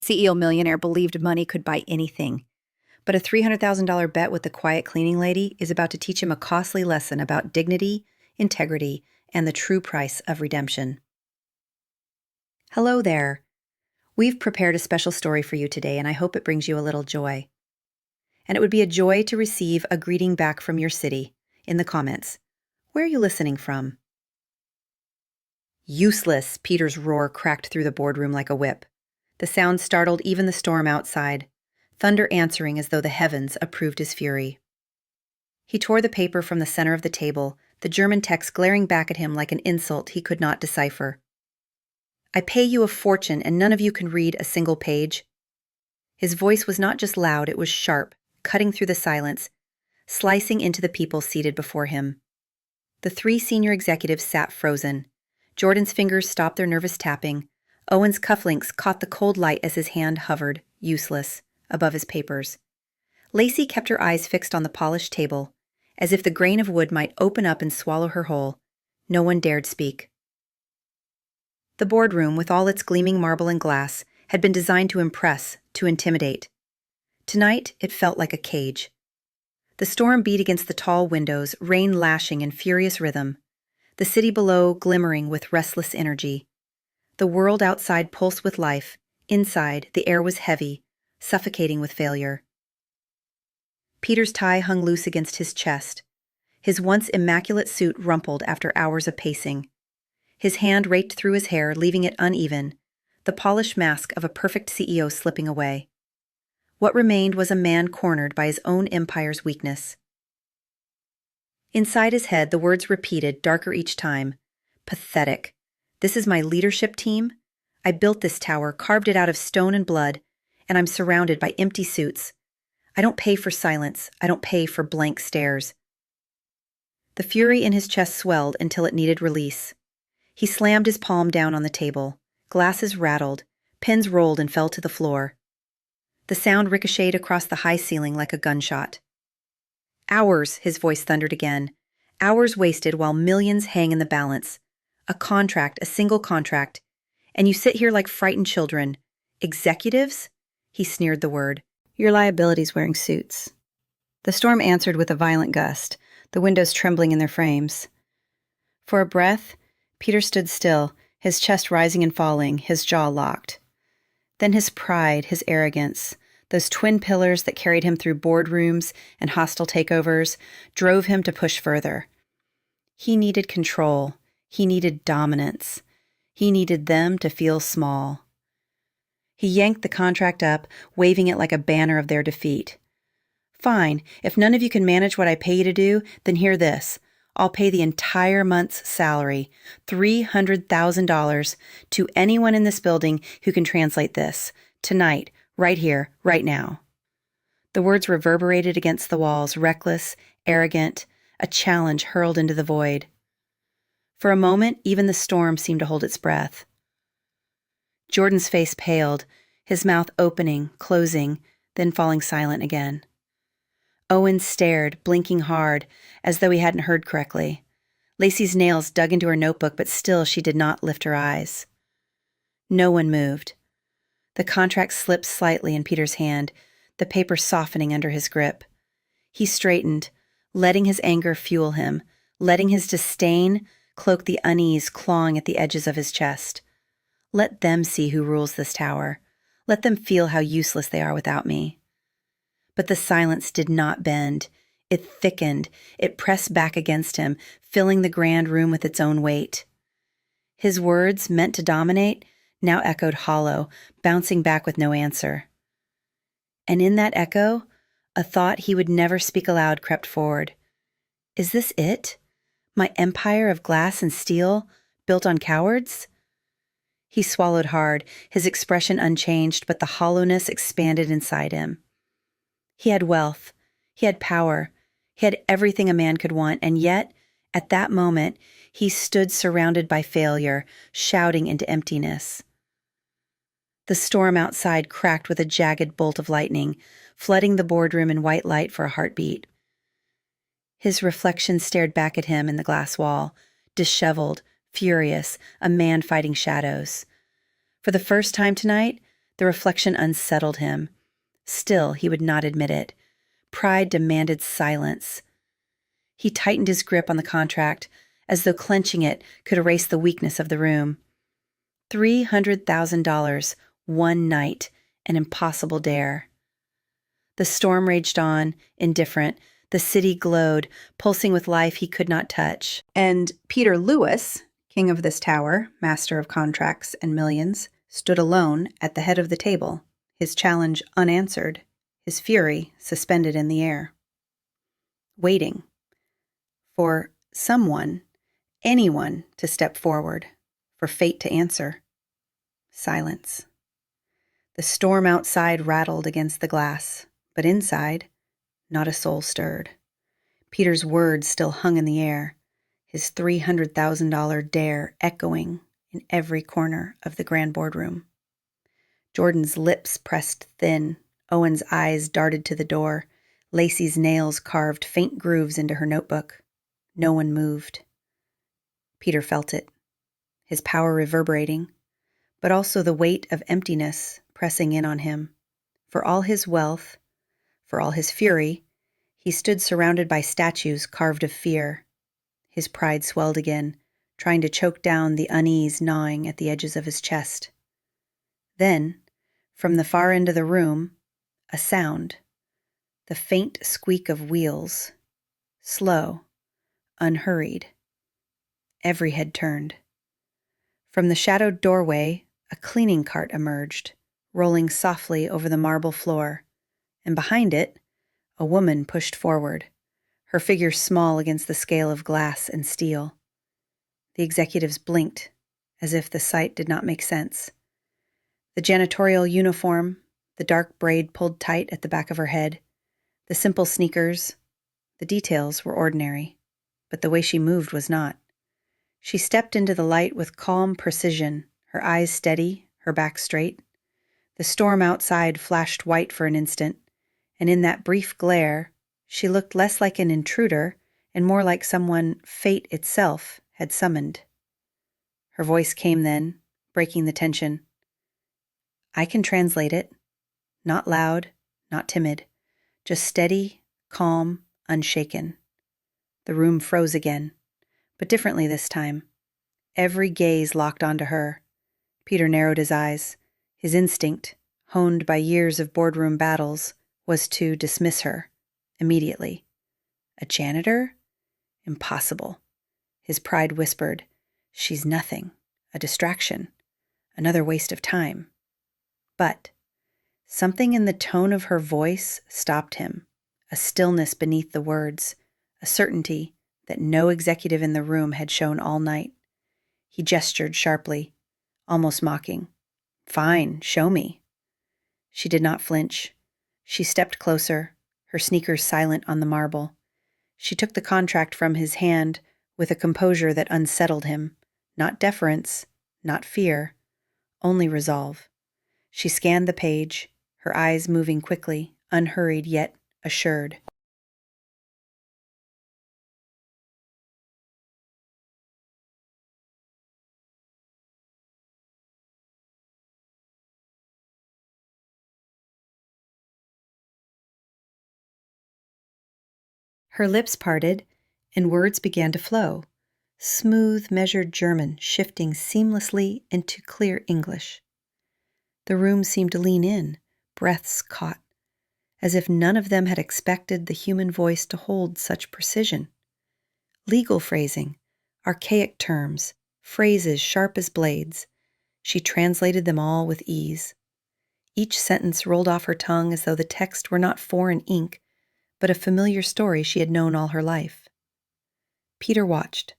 CEO Millionaire believed money could buy anything. But a $300,000 bet with the quiet cleaning lady is about to teach him a costly lesson about dignity, integrity, and the true price of redemption. Hello there. We've prepared a special story for you today, and I hope it brings you a little joy. And it would be a joy to receive a greeting back from your city in the comments. Where are you listening from? Useless, Peter's roar cracked through the boardroom like a whip. The sound startled even the storm outside, thunder answering as though the heavens approved his fury. He tore the paper from the center of the table, the German text glaring back at him like an insult he could not decipher. I pay you a fortune and none of you can read a single page. His voice was not just loud, it was sharp, cutting through the silence, slicing into the people seated before him. The three senior executives sat frozen. Jordan's fingers stopped their nervous tapping. Owen's cufflinks caught the cold light as his hand hovered, useless, above his papers. Lacey kept her eyes fixed on the polished table, as if the grain of wood might open up and swallow her whole. No one dared speak. The boardroom, with all its gleaming marble and glass, had been designed to impress, to intimidate. Tonight, it felt like a cage. The storm beat against the tall windows, rain lashing in furious rhythm, the city below glimmering with restless energy. The world outside pulsed with life. Inside, the air was heavy, suffocating with failure. Peter's tie hung loose against his chest. His once immaculate suit rumpled after hours of pacing. His hand raked through his hair, leaving it uneven, the polished mask of a perfect CEO slipping away. What remained was a man cornered by his own empire's weakness. Inside his head, the words repeated, darker each time. Pathetic. This is my leadership team? I built this tower, carved it out of stone and blood, and I'm surrounded by empty suits. I don't pay for silence. I don't pay for blank stares. The fury in his chest swelled until it needed release. He slammed his palm down on the table. Glasses rattled. Pens rolled and fell to the floor. The sound ricocheted across the high ceiling like a gunshot. Hours, his voice thundered again. Hours wasted while millions hang in the balance. A contract, a single contract. And you sit here like frightened children. Executives? He sneered the word. Your liabilities wearing suits. The storm answered with a violent gust, the windows trembling in their frames. For a breath, Peter stood still, his chest rising and falling, his jaw locked. Then his pride, his arrogance, those twin pillars that carried him through boardrooms and hostile takeovers, drove him to push further. He needed control. He needed dominance. He needed them to feel small. He yanked the contract up, waving it like a banner of their defeat. Fine, if none of you can manage what I pay you to do, then hear this. I'll pay the entire month's salary, $300,000, to anyone in this building who can translate this, tonight, right here, right now. The words reverberated against the walls, reckless, arrogant, a challenge hurled into the void. For a moment, even the storm seemed to hold its breath. Jordan's face paled, his mouth opening, closing, then falling silent again. Owen stared, blinking hard, as though he hadn't heard correctly. Lacey's nails dug into her notebook, but still she did not lift her eyes. No one moved. The contract slipped slightly in Peter's hand, the paper softening under his grip. He straightened, letting his anger fuel him, letting his disdain cloak the unease clawing at the edges of his chest. Let them see who rules this tower. Let them feel how useless they are without me. But the silence did not bend. It thickened. It pressed back against him, filling the grand room with its own weight. His words, meant to dominate, now echoed hollow, bouncing back with no answer. And in that echo, a thought he would never speak aloud crept forward. Is this it? My empire of glass and steel, built on cowards? He swallowed hard, his expression unchanged, but the hollowness expanded inside him. He had wealth, he had power, he had everything a man could want, and yet, at that moment, he stood surrounded by failure, shouting into emptiness. The storm outside cracked with a jagged bolt of lightning, flooding the boardroom in white light for a heartbeat. His reflection stared back at him in the glass wall, disheveled, furious, a man fighting shadows. For the first time tonight, The reflection unsettled him. Still, he would not admit it. Pride demanded silence. He tightened his grip on the contract, as though clenching it could erase the weakness of the room. $300,000, one night, an impossible dare. The storm raged on, indifferent. The city glowed, pulsing with life he could not touch. And Peter Lewis, king of this tower, master of contracts and millions, stood alone at the head of the table, his challenge unanswered, his fury suspended in the air. Waiting for someone, anyone, to step forward, for fate to answer. Silence. The storm outside rattled against the glass, but inside, not a soul stirred. Peter's words still hung in the air, his $300,000 dare echoing in every corner of the grand boardroom. Jordan's lips pressed thin, Owen's eyes darted to the door, Lacey's nails carved faint grooves into her notebook. No one moved. Peter felt it, his power reverberating, but also the weight of emptiness pressing in on him. For all his wealth, for all his fury, he stood surrounded by statues carved of fear. His pride swelled again, trying to choke down the unease gnawing at the edges of his chest. Then, from the far end of the room, a sound, the faint squeak of wheels, slow, unhurried. Every head turned. From the shadowed doorway, a cleaning cart emerged, rolling softly over the marble floor, and behind it, a woman pushed forward, her figure small against the scale of glass and steel. The executives blinked, as if the sight did not make sense. The janitorial uniform, the dark braid pulled tight at the back of her head, the simple sneakers, the details were ordinary, but the way she moved was not. She stepped into the light with calm precision, her eyes steady, her back straight. The storm outside flashed white for an instant, and in that brief glare, she looked less like an intruder and more like someone fate itself had summoned. Her voice came then, breaking the tension. I can translate it. Not loud, not timid, just steady, calm, unshaken. The room froze again, but differently this time. Every gaze locked onto her. Peter narrowed his eyes. His instinct, honed by years of boardroom battles, was to dismiss her, immediately. A janitor? Impossible. His pride whispered, she's nothing, a distraction, another waste of time. But something in the tone of her voice stopped him, a stillness beneath the words, a certainty that no executive in the room had shown all night. He gestured sharply, almost mocking. Fine, show me. She did not flinch. She stepped closer, her sneakers silent on the marble. She took the contract from his hand with a composure that unsettled him. Not deference, not fear, only resolve. She scanned the page, her eyes moving quickly, unhurried yet assured. Her lips parted, and words began to flow, smooth, measured German shifting seamlessly into clear English. The room seemed to lean in, breaths caught, as if none of them had expected the human voice to hold such precision. Legal phrasing, archaic terms, phrases sharp as blades. She translated them all with ease. Each sentence rolled off her tongue as though the text were not foreign ink, but a familiar story she had known all her life. Peter watched.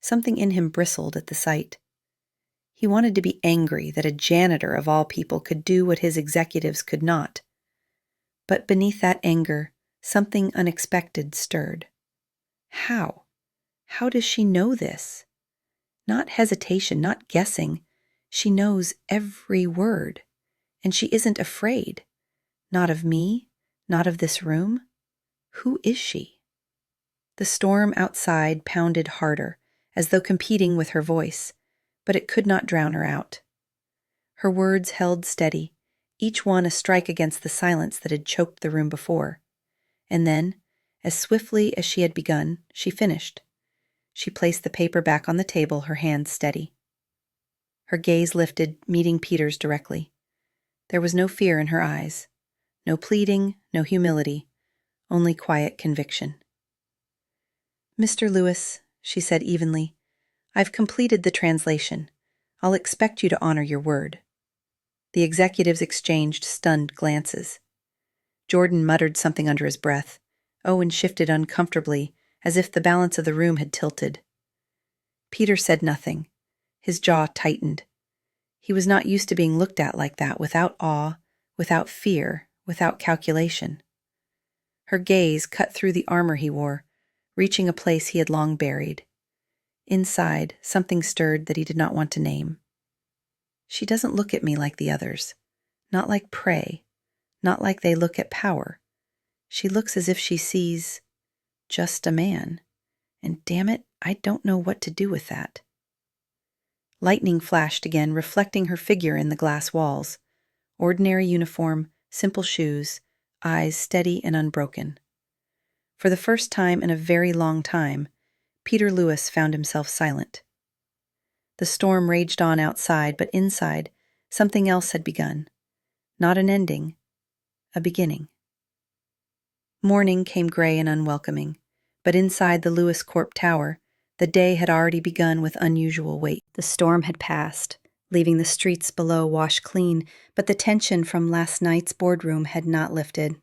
Something in him bristled at the sight. He wanted to be angry that a janitor of all people could do what his executives could not. But beneath that anger, something unexpected stirred. How? How does she know this? Not hesitation, not guessing. She knows every word. And she isn't afraid. Not of me, not of this room. Who is she? The storm outside pounded harder, as though competing with her voice, but it could not drown her out. Her words held steady, each one a strike against the silence that had choked the room before. And then, as swiftly as she had begun, she finished. She placed the paper back on the table, her hands steady. Her gaze lifted, meeting Peter's directly. There was no fear in her eyes, no pleading, no humility, only quiet conviction. "Mr. Lewis," she said evenly, "I've completed the translation. I'll expect you to honor your word." The executives exchanged stunned glances. Jordan muttered something under his breath. Owen shifted uncomfortably, as if the balance of the room had tilted. Peter said nothing. His jaw tightened. He was not used to being looked at like that, without awe, without fear, without calculation. Her gaze cut through the armor he wore, reaching a place he had long buried. Inside, something stirred that he did not want to name. She doesn't look at me like the others, not like prey, not like they look at power. She looks as if she sees just a man, and damn it, I don't know what to do with that. Lightning flashed again, reflecting her figure in the glass walls. Ordinary uniform, simple shoes, eyes steady and unbroken. For the first time in a very long time, Peter Lewis found himself silent. The storm raged on outside, but inside, something else had begun. Not an ending, a beginning. Morning came gray and unwelcoming, but inside the Lewis Corp Tower, the day had already begun with unusual weight. The storm had passed, leaving the streets below washed clean, but the tension from last night's boardroom had not lifted.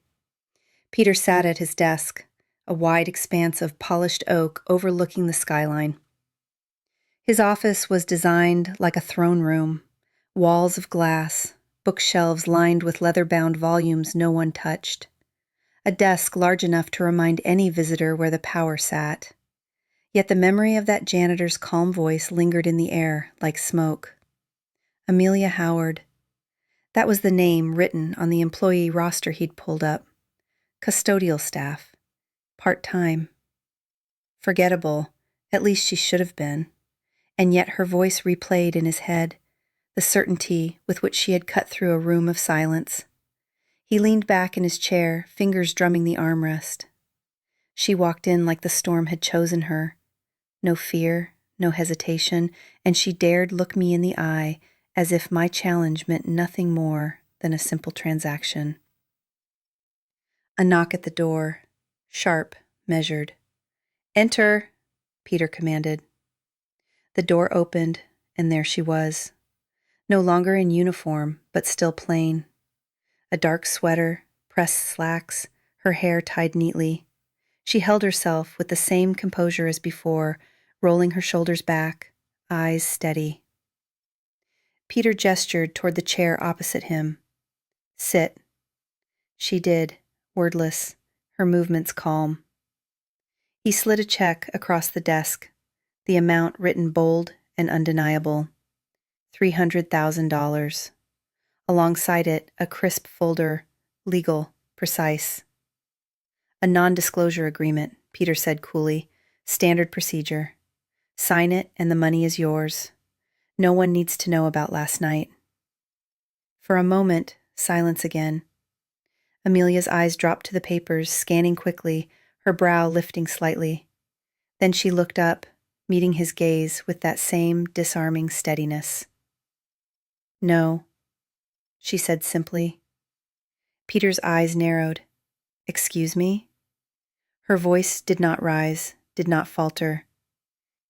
Peter sat at his desk, a wide expanse of polished oak overlooking the skyline. His office was designed like a throne room, walls of glass, bookshelves lined with leather-bound volumes no one touched, a desk large enough to remind any visitor where the power sat. Yet the memory of that janitor's calm voice lingered in the air like smoke. Amelia Howard. That was the name written on the employee roster he'd pulled up. Custodial staff. Part-time. Forgettable, at least she should have been. And yet her voice replayed in his head, the certainty with which she had cut through a room of silence. He leaned back in his chair, fingers drumming the armrest. She walked in like the storm had chosen her. No fear, no hesitation, and she dared look me in the eye as if my challenge meant nothing more than a simple transaction. A knock at the door, sharp, measured. "Enter," Peter commanded. The door opened, and there she was. No longer in uniform, but still plain. A dark sweater, pressed slacks, her hair tied neatly. She held herself with the same composure as before, rolling her shoulders back, eyes steady. Peter gestured toward the chair opposite him. "Sit." She did, wordless, her movements calm. He slid a check across the desk, the amount written bold and undeniable. $300,000. Alongside it, a crisp folder, legal, precise. "A non-disclosure agreement," Peter said coolly. "Standard procedure. Sign it and the money is yours. No one needs to know about last night." For a moment, silence again. Amelia's eyes dropped to the papers, scanning quickly, her brow lifting slightly. Then she looked up, meeting his gaze with that same disarming steadiness. "No," she said simply. Peter's eyes narrowed. "Excuse me?" Her voice did not rise, did not falter.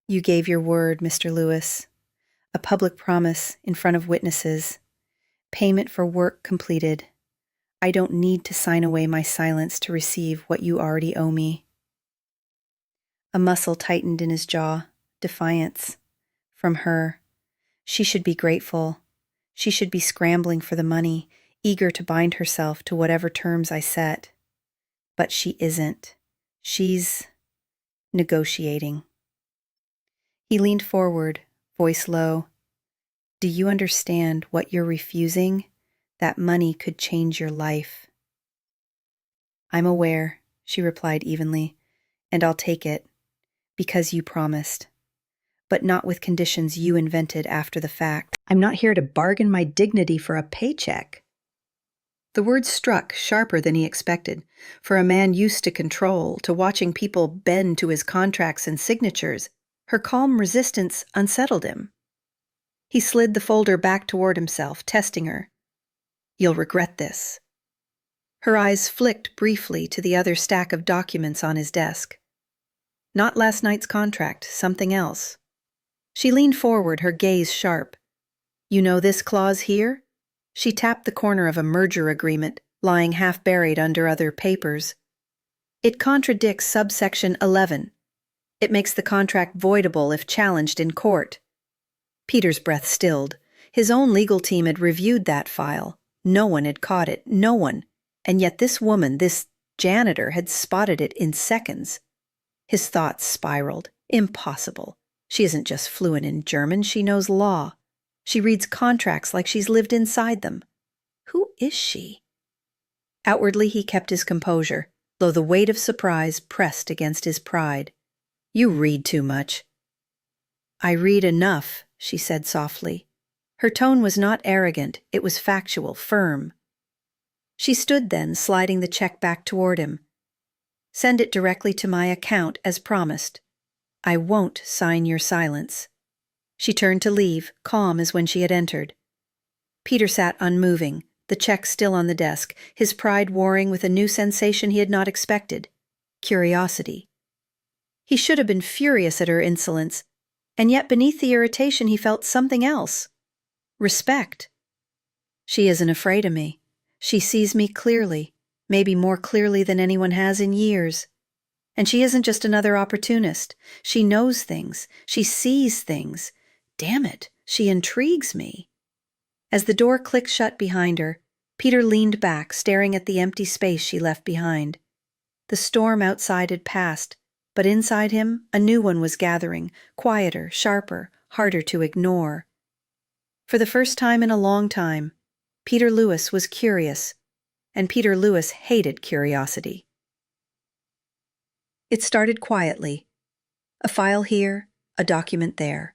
"You gave your word, Mr. Lewis. A public promise in front of witnesses. Payment for work completed. I don't need to sign away my silence to receive what you already owe me." A muscle tightened in his jaw, defiance. From her. She should be grateful. She should be scrambling for the money, eager to bind herself to whatever terms I set. But she isn't. She's negotiating. He leaned forward, voice low. "Do you understand what you're refusing? That money could change your life." "I'm aware," she replied evenly, "and I'll take it, because you promised. But not with conditions you invented after the fact. I'm not here to bargain my dignity for a paycheck." The words struck sharper than he expected. For a man used to control, to watching people bend to his contracts and signatures, her calm resistance unsettled him. He slid the folder back toward himself, testing her. "You'll regret this." Her eyes flicked briefly to the other stack of documents on his desk. Not last night's contract, something else. She leaned forward, her gaze sharp. "You know this clause here?" She tapped the corner of a merger agreement, lying half-buried under other papers. "It contradicts subsection 11. It makes the contract voidable if challenged in court." Peter's breath stilled. His own legal team had reviewed that file. No one had caught it, no one. And yet this woman, this janitor, had spotted it in seconds. His thoughts spiraled. Impossible. She isn't just fluent in German, she knows law. She reads contracts like she's lived inside them. Who is she? Outwardly he kept his composure, though the weight of surprise pressed against his pride. "You read too much." "I read enough," she said softly. Her tone was not arrogant, it was factual, firm. She stood then, sliding the check back toward him. "Send it directly to my account, as promised. I won't sign your silence." She turned to leave, calm as when she had entered. Peter sat unmoving, the check still on the desk, his pride warring with a new sensation he had not expected: curiosity. He should have been furious at her insolence, and yet beneath the irritation he felt something else: respect. She isn't afraid of me. She sees me clearly, maybe more clearly than anyone has in years. And she isn't just another opportunist. She knows things. She sees things. Damn it, she intrigues me. As the door clicked shut behind her, Peter leaned back, staring at the empty space she left behind. The storm outside had passed, but inside him a new one was gathering, quieter, sharper, harder to ignore. For the first time in a long time, Peter Lewis was curious, and Peter Lewis hated curiosity. It started quietly. A file here, a document there.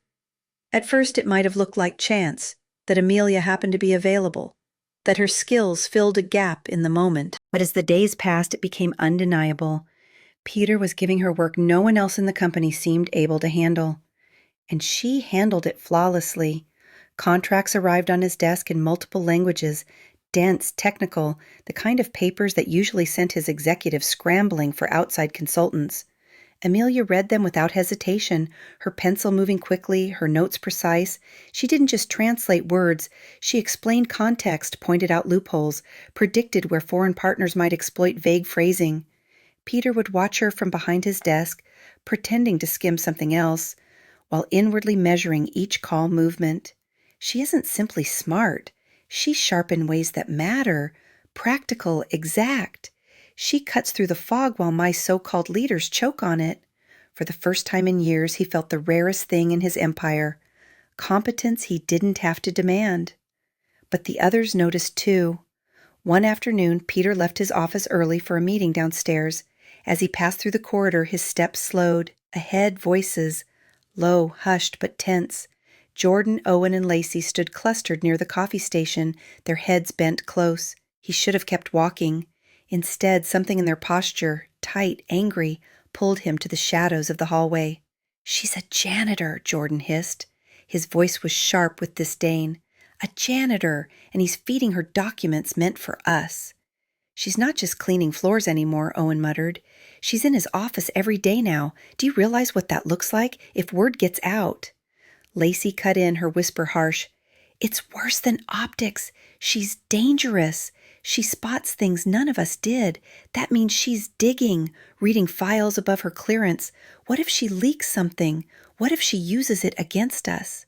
At first it might have looked like chance, that Amelia happened to be available, that her skills filled a gap in the moment. But as the days passed, it became undeniable. Peter was giving her work no one else in the company seemed able to handle. And she handled it flawlessly. Contracts arrived on his desk in multiple languages, dense, technical, the kind of papers that usually sent his executives scrambling for outside consultants. Amelia read them without hesitation, her pencil moving quickly, her notes precise. She didn't just translate words, she explained context, pointed out loopholes, predicted where foreign partners might exploit vague phrasing. Peter would watch her from behind his desk, pretending to skim something else, while inwardly measuring each call movement. She isn't simply smart. She's sharp in ways that matter, practical, exact. She cuts through the fog while my so-called leaders choke on it. For the first time in years, he felt the rarest thing in his empire: competence he didn't have to demand. But the others noticed too. One afternoon, Peter left his office early for a meeting downstairs. As he passed through the corridor, his steps slowed. Ahead, voices, low, hushed, but tense. Jordan, Owen, and Lacey stood clustered near the coffee station, their heads bent close. He should have kept walking. Instead, something in their posture, tight, angry, pulled him to the shadows of the hallway. "She's a janitor," Jordan hissed. His voice was sharp with disdain. "A janitor, and he's feeding her documents meant for us." "She's not just cleaning floors anymore," Owen muttered. "She's in his office every day now. Do you realize what that looks like if word gets out?" Lacey cut in, her whisper harsh. "It's worse than optics. She's dangerous. She spots things none of us did. That means she's digging, reading files above her clearance. What if she leaks something? What if she uses it against us?"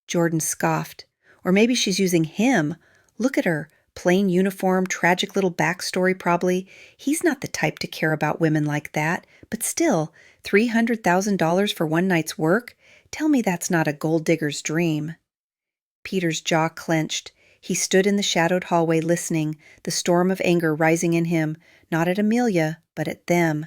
Jordan scoffed. "Or maybe she's using him. Look at her. Plain uniform, tragic little backstory probably. He's not the type to care about women like that. But still, $300,000 for one night's work? Tell me that's not a gold digger's dream." Peter's jaw clenched. He stood in the shadowed hallway listening, the storm of anger rising in him, not at Amelia, but at them.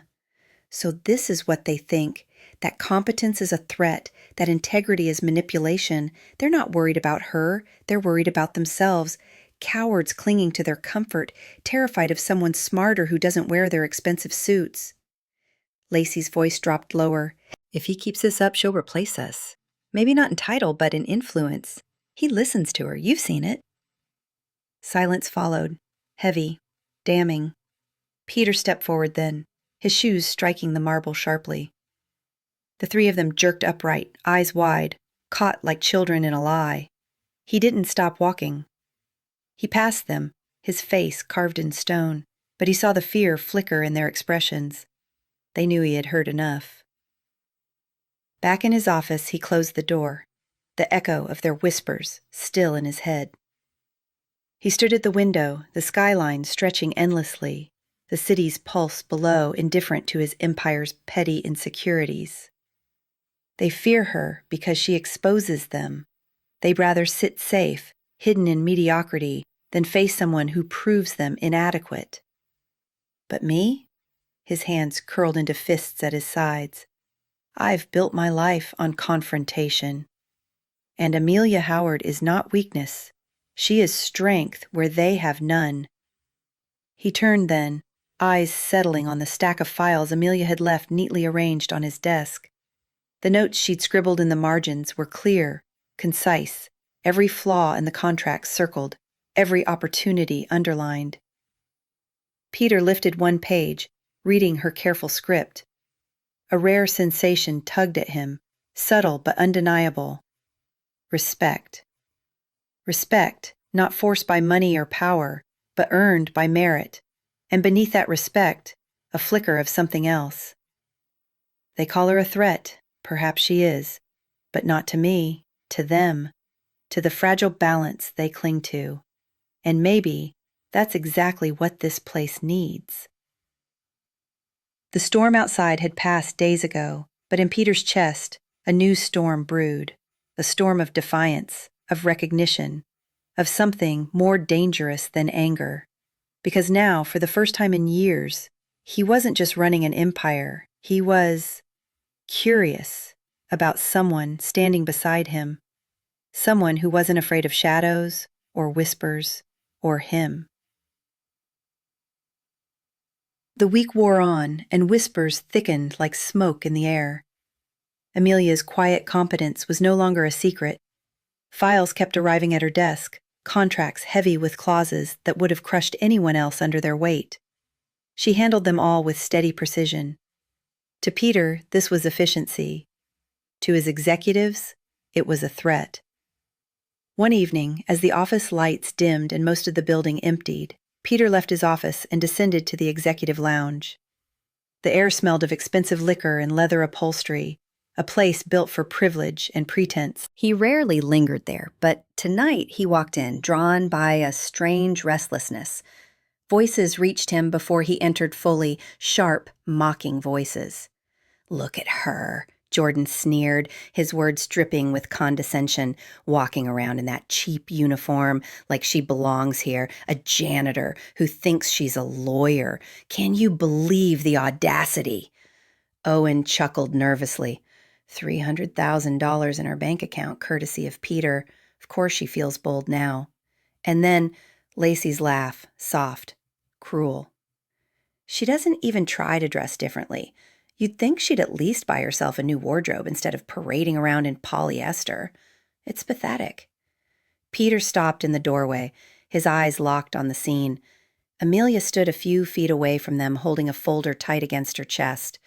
So this is what they think, that competence is a threat, that integrity is manipulation. They're not worried about her, they're worried about themselves. cowards clinging to their comfort, terrified of someone smarter who doesn't wear their expensive suits. Lacey's voice dropped lower. If he keeps this up, she'll replace us. Maybe not in title, but in influence. He listens to her. You've seen it. Silence followed, heavy, damning. Peter stepped forward then, his shoes striking the marble sharply. The three of them jerked upright, eyes wide, caught like children in a lie. He didn't stop walking. He passed them, his face carved in stone, but he saw the fear flicker in their expressions. They knew he had heard enough. Back in his office, he closed the door, the echo of their whispers still in his head. He stood at the window, the skyline stretching endlessly, the city's pulse below, indifferent to his empire's petty insecurities. They fear her because she exposes them. They'd rather sit safe, hidden in mediocrity, than face someone who proves them inadequate. But me? His hands curled into fists at his sides. I've built my life on confrontation. And Amelia Howard is not weakness. She is strength where they have none. He turned then, eyes settling on the stack of files Amelia had left neatly arranged on his desk. The notes she'd scribbled in the margins were clear, concise, every flaw in the contract circled, every opportunity underlined. Peter lifted one page, reading her careful script. A rare sensation tugged at him, subtle but undeniable. Respect. Respect, not forced by money or power, but earned by merit, and beneath that respect, a flicker of something else. They call her a threat, perhaps she is, but not to me, to them, to the fragile balance they cling to. And maybe that's exactly what this place needs. The storm outside had passed days ago, but in Peter's chest, a new storm brewed, a storm of defiance, of recognition, of something more dangerous than anger. Because now, for the first time in years, he wasn't just running an empire, he was curious about someone standing beside him, someone who wasn't afraid of shadows or whispers or him. The week wore on, and whispers thickened like smoke in the air. Amelia's quiet competence was no longer a secret. Files kept arriving at her desk, contracts heavy with clauses that would have crushed anyone else under their weight. She handled them all with steady precision. To Peter, this was efficiency. To his executives, it was a threat. One evening, as the office lights dimmed and most of the building emptied, Peter left his office and descended to the executive lounge. The air smelled of expensive liquor and leather upholstery, a place built for privilege and pretense. He rarely lingered there, but tonight he walked in, drawn by a strange restlessness. Voices reached him before he entered fully, sharp, mocking voices. "Look at her," Jordan sneered, his words dripping with condescension, walking around in that cheap uniform like she belongs here, a janitor who thinks she's a lawyer. Can you believe the audacity? Owen chuckled nervously. $300,000 in her bank account, courtesy of Peter. Of course she feels bold now. And then Lacey's laugh, soft, cruel. She doesn't even try to dress differently. You'd think she'd at least buy herself a new wardrobe instead of parading around in polyester. It's pathetic. Peter stopped in the doorway, his eyes locked on the scene. Amelia stood a few feet away from them, holding a folder tight against her chest.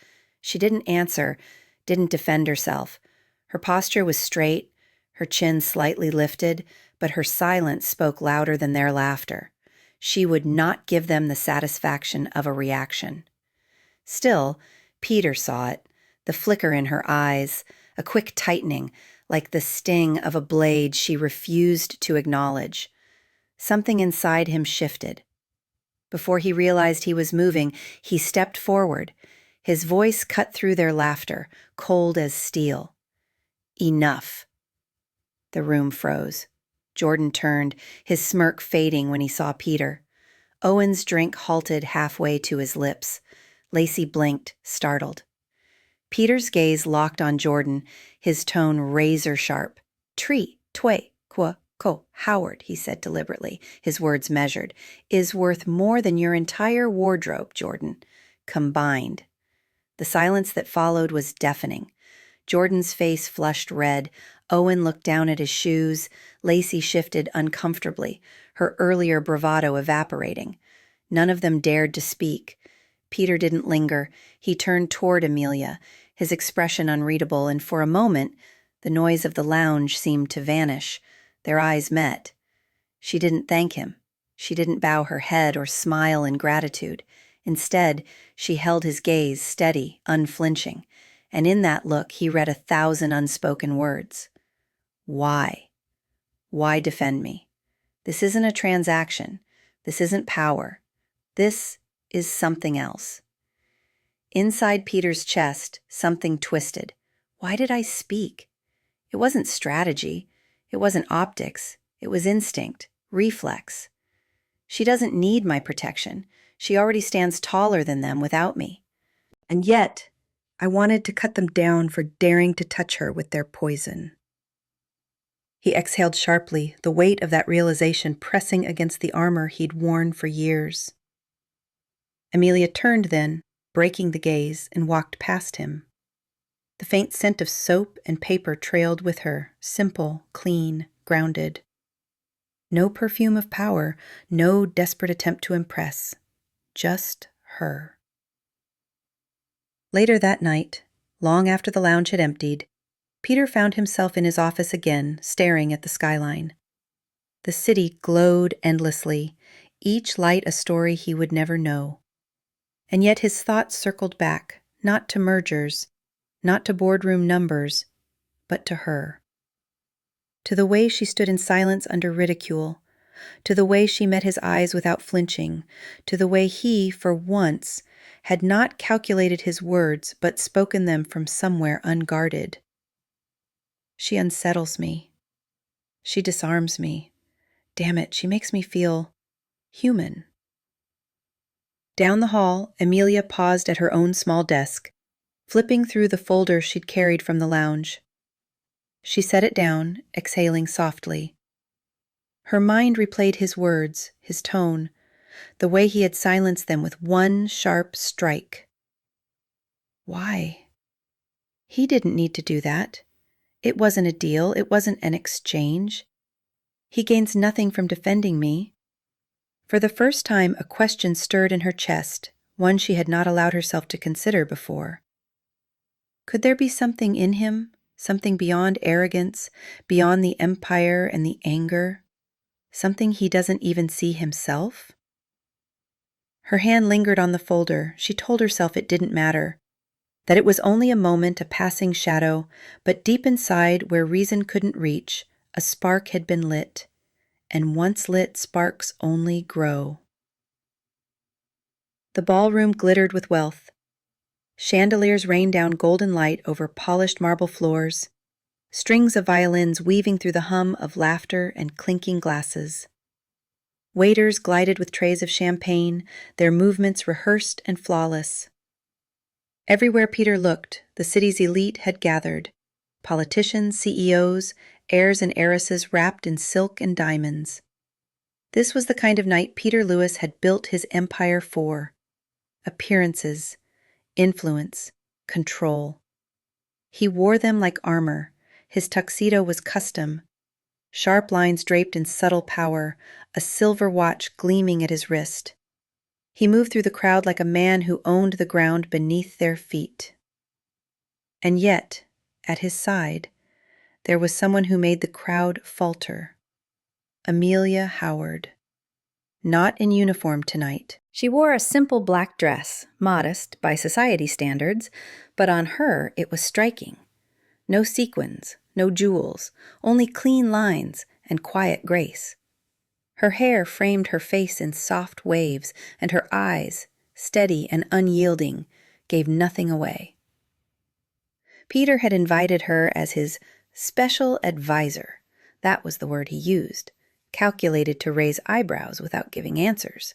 She didn't answer, didn't defend herself. Her posture was straight, her chin slightly lifted, but her silence spoke louder than their laughter. She would not give them the satisfaction of a reaction. Still, Peter saw it, the flicker in her eyes, a quick tightening, like the sting of a blade she refused to acknowledge. Something inside him shifted. Before he realized he was moving, he stepped forward. His voice cut through their laughter, cold as steel. "Enough." The room froze. Jordan turned, his smirk fading when he saw Peter. Owen's drink halted halfway to his lips. Lacey blinked, startled. Peter's gaze locked on Jordan, his tone razor-sharp. "Tree, twe, qua, Howard, he said deliberately, his words measured, is worth more than your entire wardrobe, Jordan, combined. The silence that followed was deafening. Jordan's face flushed red. Owen looked down at his shoes. Lacey shifted uncomfortably, her earlier bravado evaporating. None of them dared to speak. Peter didn't linger. He turned toward Amelia, his expression unreadable, and for a moment, the noise of the lounge seemed to vanish. Their eyes met. She didn't thank him. She didn't bow her head or smile in gratitude. Instead, she held his gaze steady, unflinching, and in that look he read 1,000 unspoken words. Why? Why defend me? This isn't a transaction. This isn't power. This is something else. Inside Peter's chest, something twisted. Why did I speak? It wasn't strategy. It wasn't optics. It was instinct, reflex. She doesn't need my protection. She already stands taller than them without me. And yet, I wanted to cut them down for daring to touch her with their poison. He exhaled sharply, the weight of that realization pressing against the armor he'd worn for years. Amelia turned then, breaking the gaze, and walked past him. The faint scent of soap and paper trailed with her, simple, clean, grounded. No perfume of power, no desperate attempt to impress. Just her. Later that night, long after the lounge had emptied, Peter found himself in his office again, staring at the skyline. The city glowed endlessly, each light a story he would never know. And yet his thoughts circled back, not to mergers, not to boardroom numbers, but to her. To the way she stood in silence under ridicule, to the way she met his eyes without flinching, to the way he, for once, had not calculated his words but spoken them from somewhere unguarded. She unsettles me. She disarms me. Damn it, she makes me feel human. Down the hall, Amelia paused at her own small desk, flipping through the folder she'd carried from the lounge. She set it down, exhaling softly. Her mind replayed his words, his tone, the way he had silenced them with one sharp strike. Why? He didn't need to do that. It wasn't a deal. It wasn't an exchange. He gains nothing from defending me. For the first time, a question stirred in her chest, one she had not allowed herself to consider before. Could there be something in him, something beyond arrogance, beyond the empire and the anger, something he doesn't even see himself? Her hand lingered on the folder. She told herself it didn't matter, that it was only a moment, a passing shadow, but deep inside, where reason couldn't reach, a spark had been lit, and once lit sparks only grow. The ballroom glittered with wealth. Chandeliers rained down golden light over polished marble floors, strings of violins weaving through the hum of laughter and clinking glasses. Waiters glided with trays of champagne, their movements rehearsed and flawless. Everywhere Peter looked, the city's elite had gathered. Politicians, CEOs, heirs and heiresses wrapped in silk and diamonds. This was the kind of night Peter Lewis had built his empire for. Appearances, influence, control. He wore them like armor. His tuxedo was custom. Sharp lines draped in subtle power, a silver watch gleaming at his wrist. He moved through the crowd like a man who owned the ground beneath their feet. And yet, at his side, there was someone who made the crowd falter. Amelia Howard. Not in uniform tonight. She wore a simple black dress, modest by society standards, but on her it was striking. No sequins, no jewels, only clean lines and quiet grace. Her hair framed her face in soft waves, and her eyes, steady and unyielding, gave nothing away. Peter had invited her as his special advisor. That was the word he used, calculated to raise eyebrows without giving answers.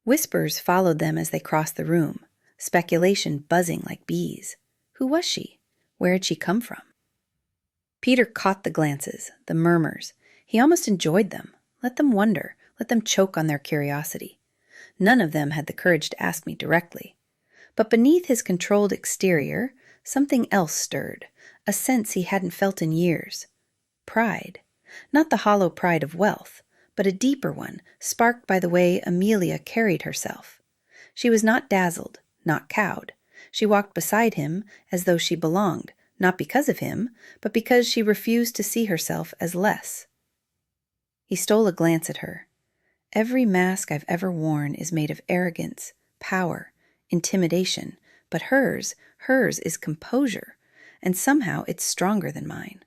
Whispers followed them as they crossed the room, speculation buzzing like bees. Who was she? Where had she come from? Peter caught the glances, the murmurs. He almost enjoyed them. Let them wonder. Let them choke on their curiosity. None of them had the courage to ask me directly. But beneath his controlled exterior, something else stirred, a sense he hadn't felt in years. Pride. Not the hollow pride of wealth, but a deeper one, sparked by the way Amelia carried herself. She was not dazzled, not cowed. She walked beside him as though she belonged, not because of him, but because she refused to see herself as less. He stole a glance at her. Every mask I've ever worn is made of arrogance, power, intimidation, but hers is composure, and somehow it's stronger than mine.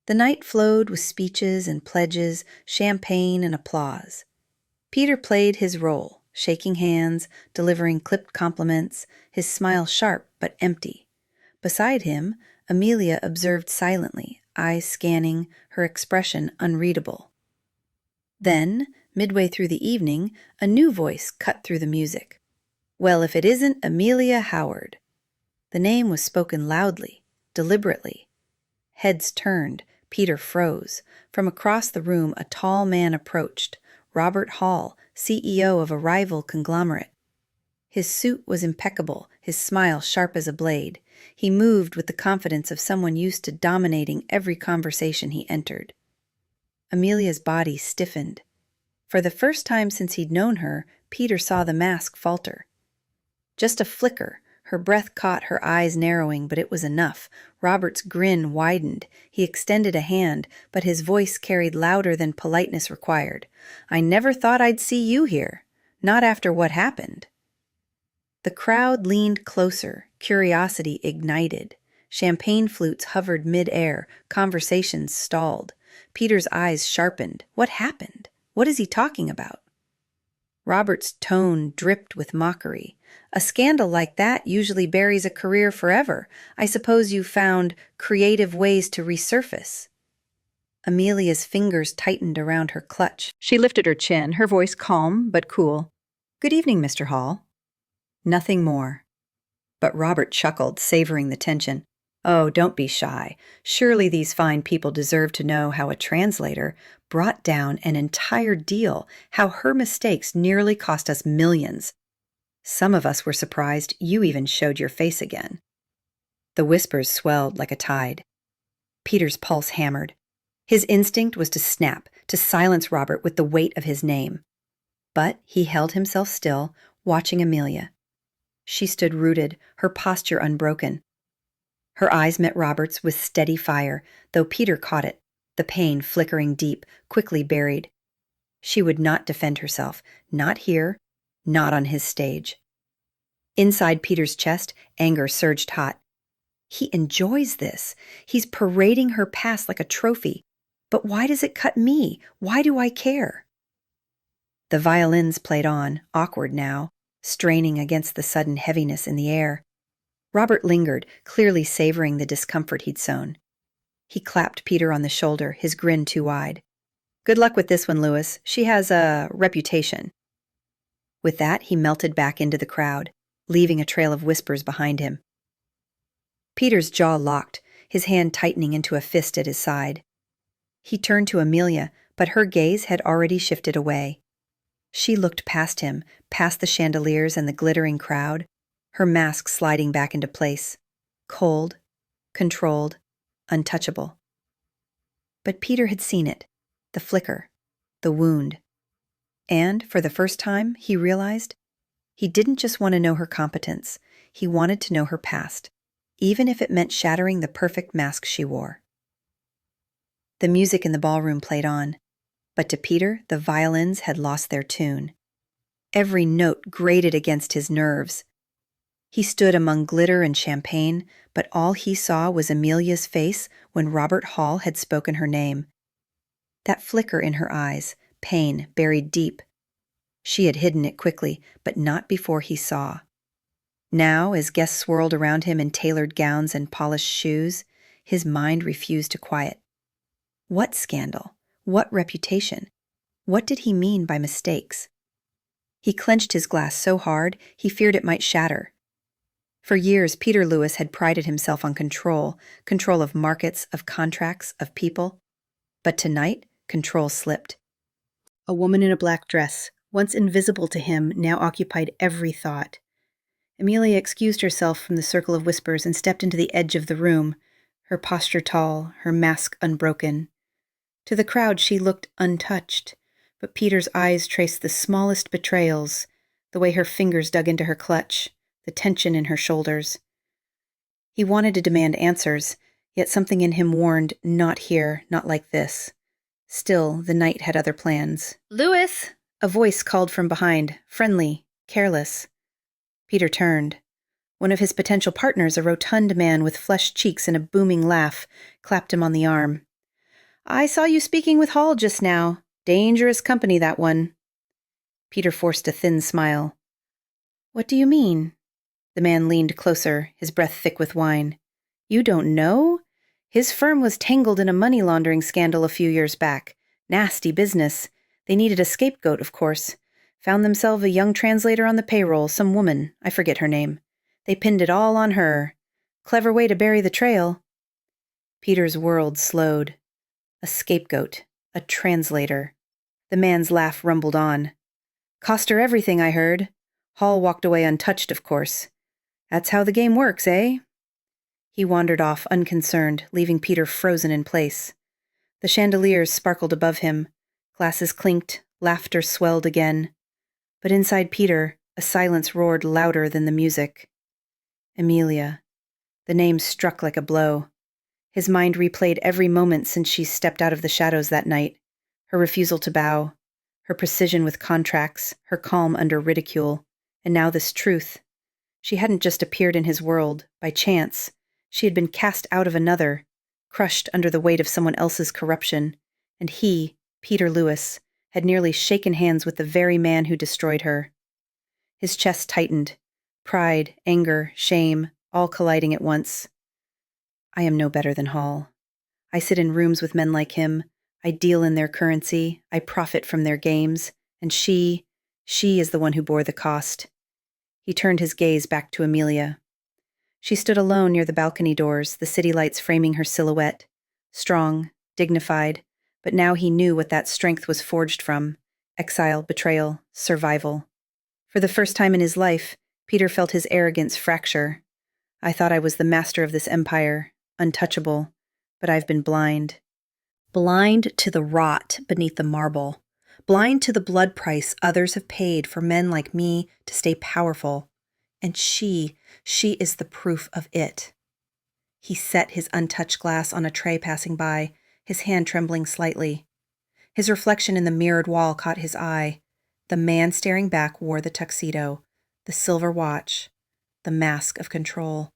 The night flowed with speeches and pledges, champagne and applause. Peter played his role, shaking hands, delivering clipped compliments, his smile sharp but empty. Beside him, Amelia observed silently, eyes scanning, her expression unreadable. Then, midway through the evening, a new voice cut through the music. Well, if it isn't Amelia Howard. The name was spoken loudly, deliberately. Heads turned, Peter froze. From across the room, a tall man approached, Robert Hall, CEO of a rival conglomerate. His suit was impeccable, his smile sharp as a blade. He moved with the confidence of someone used to dominating every conversation he entered. Amelia's body stiffened. For the first time since he'd known her, Peter saw the mask falter. Just a flicker. Her breath caught, her eyes narrowing, but it was enough. Robert's grin widened. He extended a hand, but his voice carried louder than politeness required. "I never thought I'd see you here. Not after what happened." The crowd leaned closer, curiosity ignited. Champagne flutes hovered mid-air, conversations stalled. Peter's eyes sharpened. What happened? What is he talking about? Robert's tone dripped with mockery. "A scandal like that usually buries a career forever. I suppose you found creative ways to resurface." Amelia's fingers tightened around her clutch. She lifted her chin, her voice calm but cool. "Good evening, Mr. Hall." Nothing more. But Robert chuckled, savoring the tension. "Oh, don't be shy. Surely these fine people deserve to know how a translator brought down an entire deal, how her mistakes nearly cost us millions. Some of us were surprised you even showed your face again." The whispers swelled like a tide. Peter's pulse hammered. His instinct was to snap, to silence Robert with the weight of his name. But he held himself still, watching Amelia. She stood rooted, her posture unbroken. Her eyes met Robert's with steady fire, though Peter caught it, the pain flickering deep, quickly buried. She would not defend herself, not here, not on his stage. Inside Peter's chest, anger surged hot. He enjoys this. He's parading her past like a trophy. But why does it cut me? Why do I care? The violins played on, awkward now, straining against the sudden heaviness in the air. Robert lingered, clearly savoring the discomfort he'd sown. He clapped Peter on the shoulder, his grin too wide. "Good luck with this one, Lewis. She has a reputation." With that, he melted back into the crowd, leaving a trail of whispers behind him. Peter's jaw locked, his hand tightening into a fist at his side. He turned to Amelia, but her gaze had already shifted away. She looked past him, past the chandeliers and the glittering crowd, her mask sliding back into place, cold, controlled, untouchable. But Peter had seen it, the flicker, the wound. And, for the first time, he realized he didn't just want to know her competence, he wanted to know her past, even if it meant shattering the perfect mask she wore. The music in the ballroom played on, but to Peter, the violins had lost their tune. Every note grated against his nerves. He stood among glitter and champagne, but all he saw was Amelia's face when Robert Hall had spoken her name. That flicker in her eyes, pain buried deep. She had hidden it quickly, but not before he saw. Now, as guests swirled around him in tailored gowns and polished shoes, his mind refused to quiet. What scandal? What reputation? What did he mean by mistakes? He clenched his glass so hard he feared it might shatter. For years, Peter Lewis had prided himself on control of markets, of contracts, of people. But tonight, control slipped. A woman in a black dress, once invisible to him, now occupied every thought. Amelia excused herself from the circle of whispers and stepped into the edge of the room, her posture tall, her mask unbroken. To the crowd she looked untouched, but Peter's eyes traced the smallest betrayals, the way her fingers dug into her clutch, the tension in her shoulders. He wanted to demand answers, yet something in him warned, not here, not like this. Still, the night had other plans. "Louis!" A voice called from behind, friendly, careless. Peter turned. One of his potential partners, a rotund man with flushed cheeks and a booming laugh, clapped him on the arm. "I saw you speaking with Hall just now. Dangerous company, that one." Peter forced a thin smile. "What do you mean?" The man leaned closer, his breath thick with wine. "You don't know? His firm was tangled in a money laundering scandal a few years back. Nasty business. They needed a scapegoat, of course. Found themselves a young translator on the payroll, some woman, I forget her name. They pinned it all on her. Clever way to bury the trail." Peter's world slowed. A scapegoat. A translator. The man's laugh rumbled on. "Cost her everything, I heard. Hall walked away untouched, of course. That's how the game works, eh?" He wandered off, unconcerned, leaving Peter frozen in place. The chandeliers sparkled above him. Glasses clinked, laughter swelled again. But inside Peter, a silence roared louder than the music. Amelia. The name struck like a blow. His mind replayed every moment since she stepped out of the shadows that night. Her refusal to bow, her precision with contracts, her calm under ridicule, and now this truth. She hadn't just appeared in his world, by chance. She had been cast out of another, crushed under the weight of someone else's corruption, and he, Peter Lewis, had nearly shaken hands with the very man who destroyed her. His chest tightened, pride, anger, shame, all colliding at once. "I am no better than Hall. I sit in rooms with men like him. I deal in their currency. I profit from their games. And she is the one who bore the cost." He turned his gaze back to Amelia. She stood alone near the balcony doors, the city lights framing her silhouette. Strong, dignified, but now he knew what that strength was forged from: exile, betrayal, survival. For the first time in his life, Peter felt his arrogance fracture. "I thought I was the master of this empire, untouchable, but I've been blind. Blind to the rot beneath the marble. Blind to the blood price others have paid for men like me to stay powerful. And she is the proof of it." He set his untouched glass on a tray passing by, his hand trembling slightly. His reflection in the mirrored wall caught his eye. The man staring back wore the tuxedo, the silver watch, the mask of control.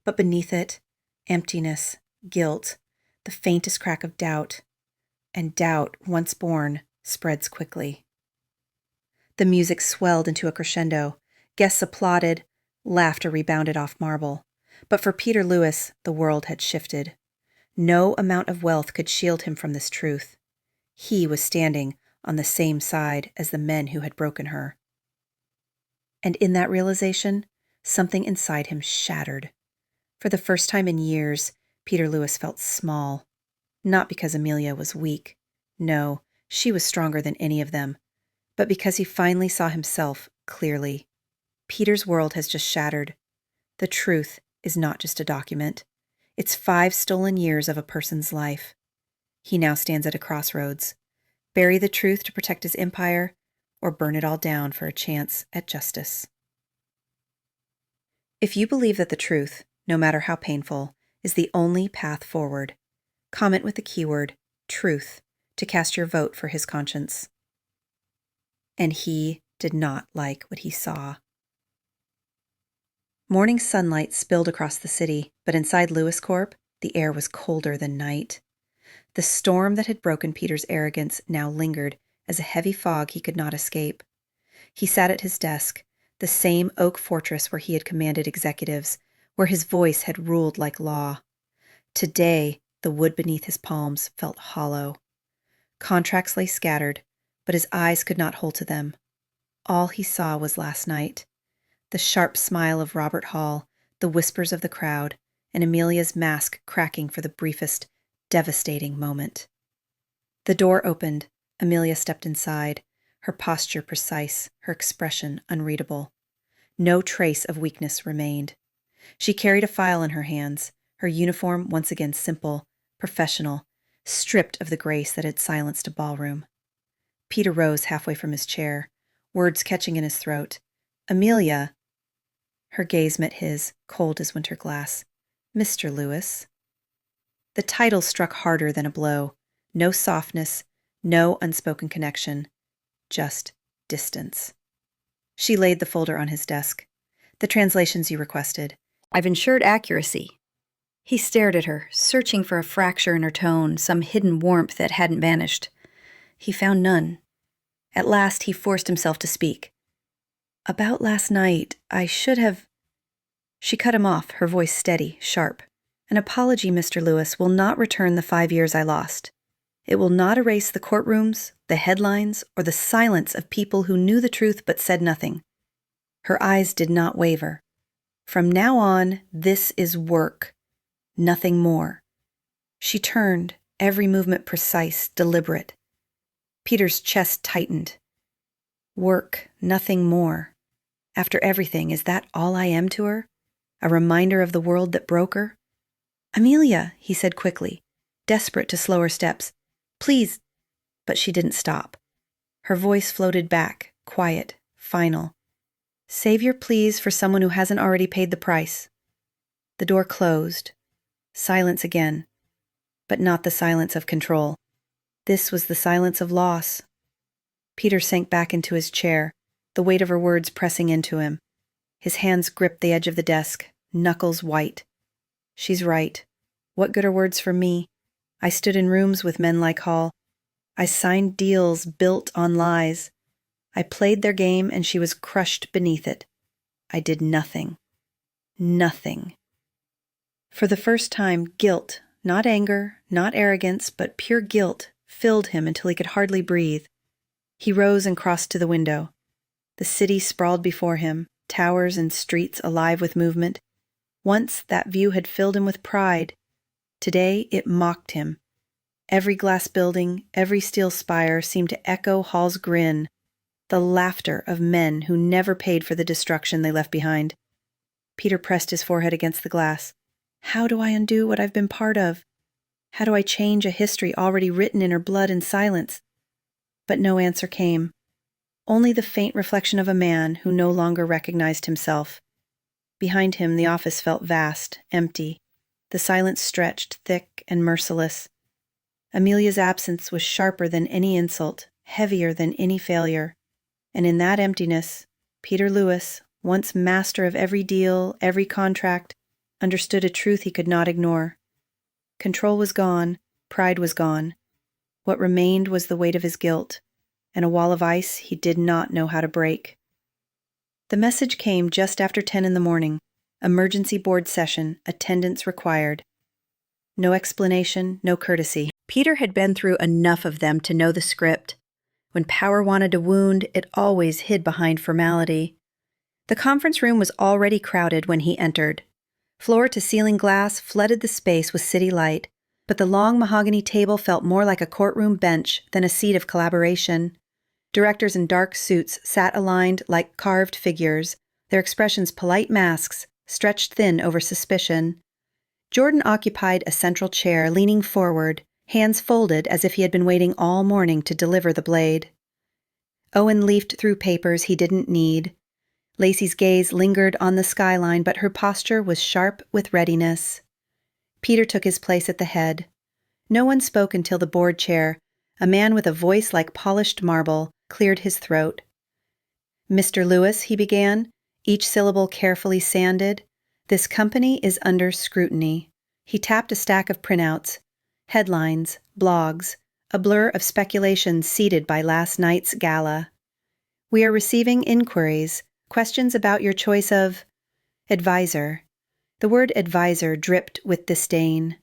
But beneath it, emptiness, guilt, the faintest crack of doubt. And doubt, once born, spreads quickly. The music swelled into a crescendo. Guests applauded. Laughter rebounded off marble. But for Peter Lewis, the world had shifted. No amount of wealth could shield him from this truth. He was standing on the same side as the men who had broken her. And in that realization, something inside him shattered. For the first time in years, Peter Lewis felt small. Not because Amelia was weak. No, she was stronger than any of them. But because he finally saw himself clearly. Peter's world has just shattered. The truth is not just a document. It's 5 stolen years of a person's life. He now stands at a crossroads. Bury the truth to protect his empire, or burn it all down for a chance at justice. If you believe that the truth, no matter how painful, is the only path forward, comment with the keyword truth to cast your vote for his conscience. And he did not like what he saw. Morning sunlight spilled across the city, but inside Lewis Corp, the air was colder than night. The storm that had broken Peter's arrogance now lingered as a heavy fog he could not escape. He sat at his desk, the same oak fortress where he had commanded executives, where his voice had ruled like law. Today, the wood beneath his palms felt hollow. Contracts lay scattered, but his eyes could not hold to them. All he saw was last night. The sharp smile of Robert Hall, the whispers of the crowd, and Amelia's mask cracking for the briefest, devastating moment. The door opened. Amelia stepped inside, her posture precise, her expression unreadable. No trace of weakness remained. She carried a file in her hands, her uniform once again simple, professional, stripped of the grace that had silenced a ballroom. Peter rose halfway from his chair, words catching in his throat. "Amelia." Her gaze met his, cold as winter glass. "Mr. Lewis." The title struck harder than a blow. No softness, no unspoken connection, just distance. She laid the folder on his desk. "The translations you requested. I've ensured accuracy." He stared at her, searching for a fracture in her tone, some hidden warmth that hadn't vanished. He found none. At last he forced himself to speak. "About last night, I should have—" She cut him off, her voice steady, sharp. "An apology, Mr. Lewis, will not return the 5 years I lost. It will not erase the courtrooms, the headlines, or the silence of people who knew the truth but said nothing." Her eyes did not waver. "From now on, this is work. Nothing more." She turned, every movement precise, deliberate. Peter's chest tightened. Work, nothing more. After everything, is that all I am to her? A reminder of the world that broke her? "Amelia," he said quickly, desperate to slow her steps. "Please." But she didn't stop. Her voice floated back, quiet, final. "Save your pleas for someone who hasn't already paid the price." The door closed. Silence again. But not the silence of control. This was the silence of loss. Peter sank back into his chair, the weight of her words pressing into him. His hands gripped the edge of the desk, knuckles white. She's right. What good are words for me? I stood in rooms with men like Hall. I signed deals built on lies. I played their game and she was crushed beneath it. I did nothing. Nothing. For the first time, guilt, not anger, not arrogance, but pure guilt, filled him until he could hardly breathe. He rose and crossed to the window. The city sprawled before him, towers and streets alive with movement. Once that view had filled him with pride. Today it mocked him. Every glass building, every steel spire seemed to echo Hall's grin, the laughter of men who never paid for the destruction they left behind. Peter pressed his forehead against the glass. How do I undo what I've been part of? How do I change a history already written in her blood and silence? But no answer came. Only the faint reflection of a man who no longer recognized himself. Behind him, the office felt vast, empty. The silence stretched, thick and merciless. Amelia's absence was sharper than any insult, heavier than any failure. And in that emptiness, Peter Lewis, once master of every deal, every contract, understood a truth he could not ignore. Control was gone, pride was gone. What remained was the weight of his guilt, and a wall of ice he did not know how to break. The message came just after 10 in the morning. Emergency board session, attendance required. No explanation, no courtesy. Peter had been through enough of them to know the script. When power wanted to wound, it always hid behind formality. The conference room was already crowded when he entered. Floor-to-ceiling glass flooded the space with city light, but the long mahogany table felt more like a courtroom bench than a seat of collaboration. Directors in dark suits sat aligned like carved figures, their expressions polite masks, stretched thin over suspicion. Jordan occupied a central chair, leaning forward, hands folded as if he had been waiting all morning to deliver the blade. Owen leafed through papers he didn't need. Lacey's gaze lingered on the skyline, but her posture was sharp with readiness. Peter took his place at the head. No one spoke until the board chair, a man with a voice like polished marble, cleared his throat. "Mr. Lewis," he began, each syllable carefully sanded, "this company is under scrutiny." He tapped a stack of printouts, headlines, blogs, a blur of speculation seeded by last night's gala. "We are receiving inquiries, questions about your choice of advisor." The word advisor dripped with disdain.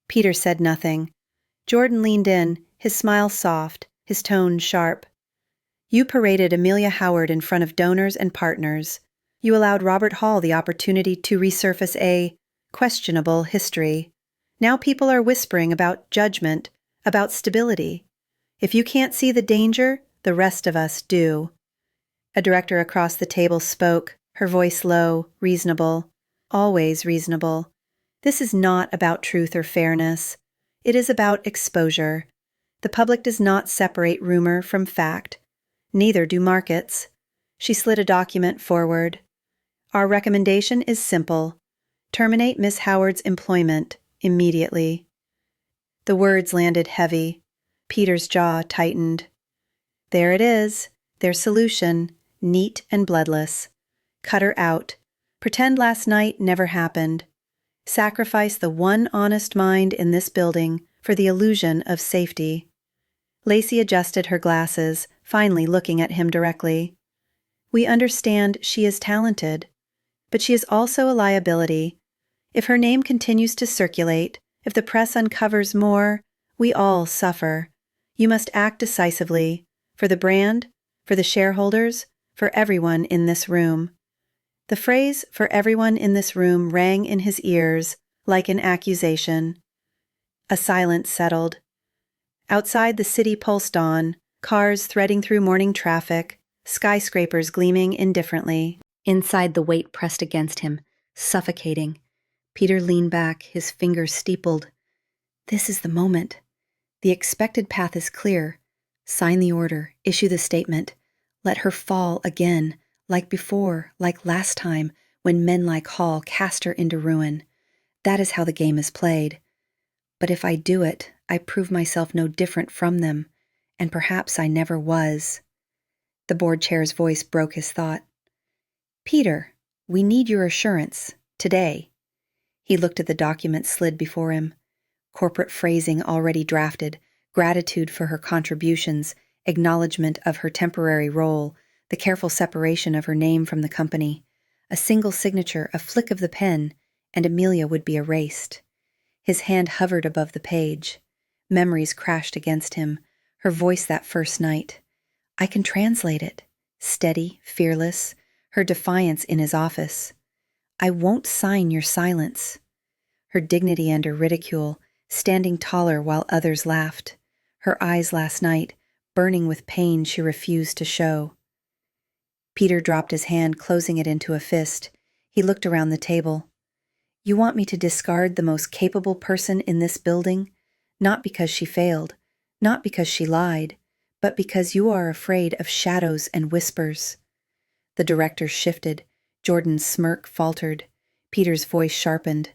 Peter said nothing. Jordan leaned in, his smile soft, his tone sharp. "You paraded Amelia Howard in front of donors and partners. You allowed Robert Hall the opportunity to resurface a questionable history. Now people are whispering about judgment, about stability. If you can't see the danger, the rest of us do. A director across the table spoke, her voice low, reasonable, always reasonable. This is not about truth or fairness. It is about exposure. The public does not separate rumor from fact. Neither do markets. She slid a document forward. Our recommendation is simple. Terminate Miss Howard's employment immediately. The words landed heavy. Peter's jaw tightened. There it is, their solution, neat and bloodless. Cut her out. Pretend last night never happened. Sacrifice the one honest mind in this building for the illusion of safety. Lacey adjusted her glasses, finally looking at him directly. We understand she is talented, but she is also a liability. If her name continues to circulate, if the press uncovers more, we all suffer. You must act decisively, for the brand, for the shareholders, for everyone in this room. The phrase "for everyone in this room" rang in his ears like an accusation. A silence settled. Outside the city pulsed on, cars threading through morning traffic, skyscrapers gleaming indifferently. Inside, the weight pressed against him, suffocating. Peter leaned back, his fingers steepled. This is the moment. The expected path is clear. Sign the order, issue the statement. Let her fall again, like before, like last time, when men like Hall cast her into ruin. That is how the game is played. But if I do it, I prove myself no different from them, and perhaps I never was. The board chair's voice broke his thought. Peter, we need your assurance, today. He looked at the document slid before him. Corporate phrasing already drafted, gratitude for her contributions, acknowledgement of her temporary role, the careful separation of her name from the company. A single signature, a flick of the pen, and Amelia would be erased. His hand hovered above the page. Memories crashed against him, her voice that first night. I can translate it. Steady, fearless, her defiance in his office. I won't sign your silence. Her dignity and her ridicule, standing taller while others laughed. Her eyes last night, burning with pain she refused to show. Peter dropped his hand, closing it into a fist. He looked around the table. You want me to discard the most capable person in this building? Not because she failed, not because she lied, but because you are afraid of shadows and whispers. The director shifted. Jordan's smirk faltered. Peter's voice sharpened.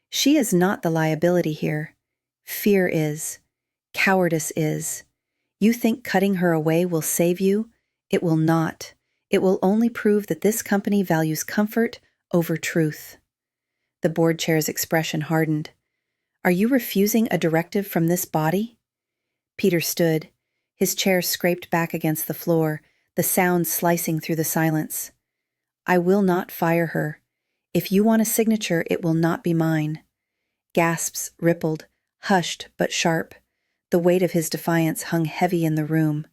She is not the liability here. Fear is. Cowardice is. You think cutting her away will save you? It will not. It will only prove that this company values comfort over truth. The board chair's expression hardened. Are you refusing a directive from this body? Peter stood. His chair scraped back against the floor, the sound slicing through the silence. I will not fire her. If you want a signature, it will not be mine. Gasps rippled, hushed but sharp. The weight of his defiance hung heavy in the room.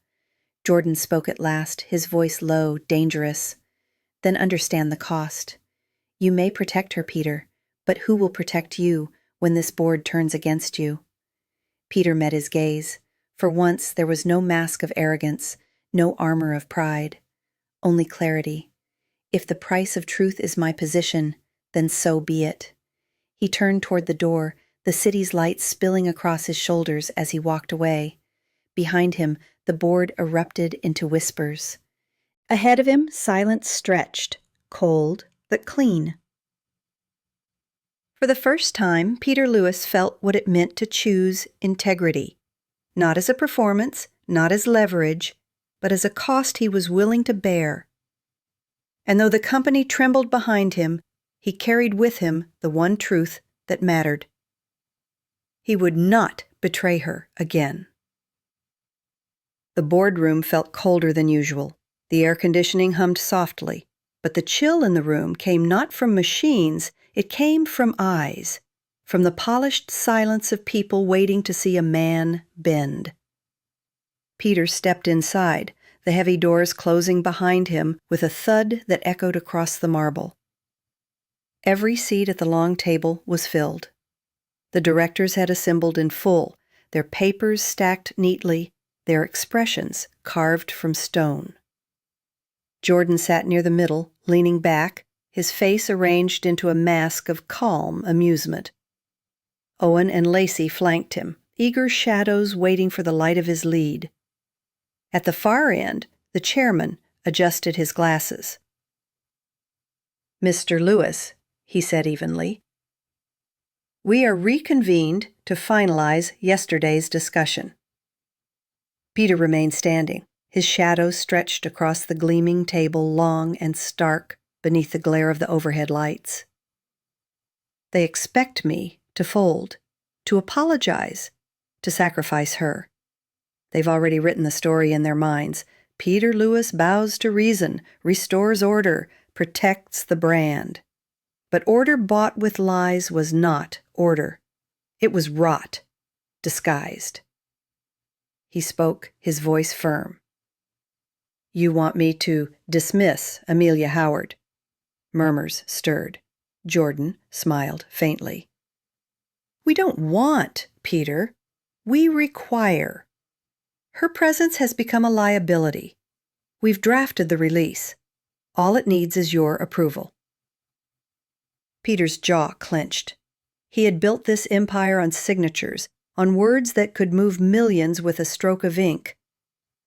Jordan spoke at last, his voice low, dangerous. Then understand the cost. You may protect her, Peter, but who will protect you when this board turns against you? Peter met his gaze. For once, there was no mask of arrogance, no armor of pride. Only clarity. If the price of truth is my position, then so be it. He turned toward the door, the city's lights spilling across his shoulders as he walked away. Behind him, the board erupted into whispers. Ahead of him, silence stretched, cold but clean. For the first time, Peter Lewis felt what it meant to choose integrity. Not as a performance, not as leverage, but as a cost he was willing to bear. And though the company trembled behind him, he carried with him the one truth that mattered. He would not betray her again. The boardroom felt colder than usual. The air conditioning hummed softly, but the chill in the room came not from machines, it came from eyes, from the polished silence of people waiting to see a man bend. Peter stepped inside, the heavy doors closing behind him with a thud that echoed across the marble. Every seat at the long table was filled. The directors had assembled in full, their papers stacked neatly, their expressions carved from stone. Jordan sat near the middle, leaning back, his face arranged into a mask of calm amusement. Owen and Lacey flanked him, eager shadows waiting for the light of his lead. At the far end, the chairman adjusted his glasses. "Mr. Lewis," he said evenly, "we are reconvened to finalize yesterday's discussion." Peter remained standing, his shadows stretched across the gleaming table, long and stark beneath the glare of the overhead lights. "They expect me to fold, to apologize, to sacrifice her. They've already written the story in their minds. Peter Lewis bows to reason, restores order, protects the brand. But order bought with lies was not order. It was rot, disguised." He spoke, his voice firm. "You want me to dismiss Amelia Howard?" Murmurs stirred. Jordan smiled faintly. "We don't want, Peter. We require. Her presence has become a liability. We've drafted the release. All it needs is your approval." Peter's jaw clenched. He had built this empire on signatures, on words that could move millions with a stroke of ink.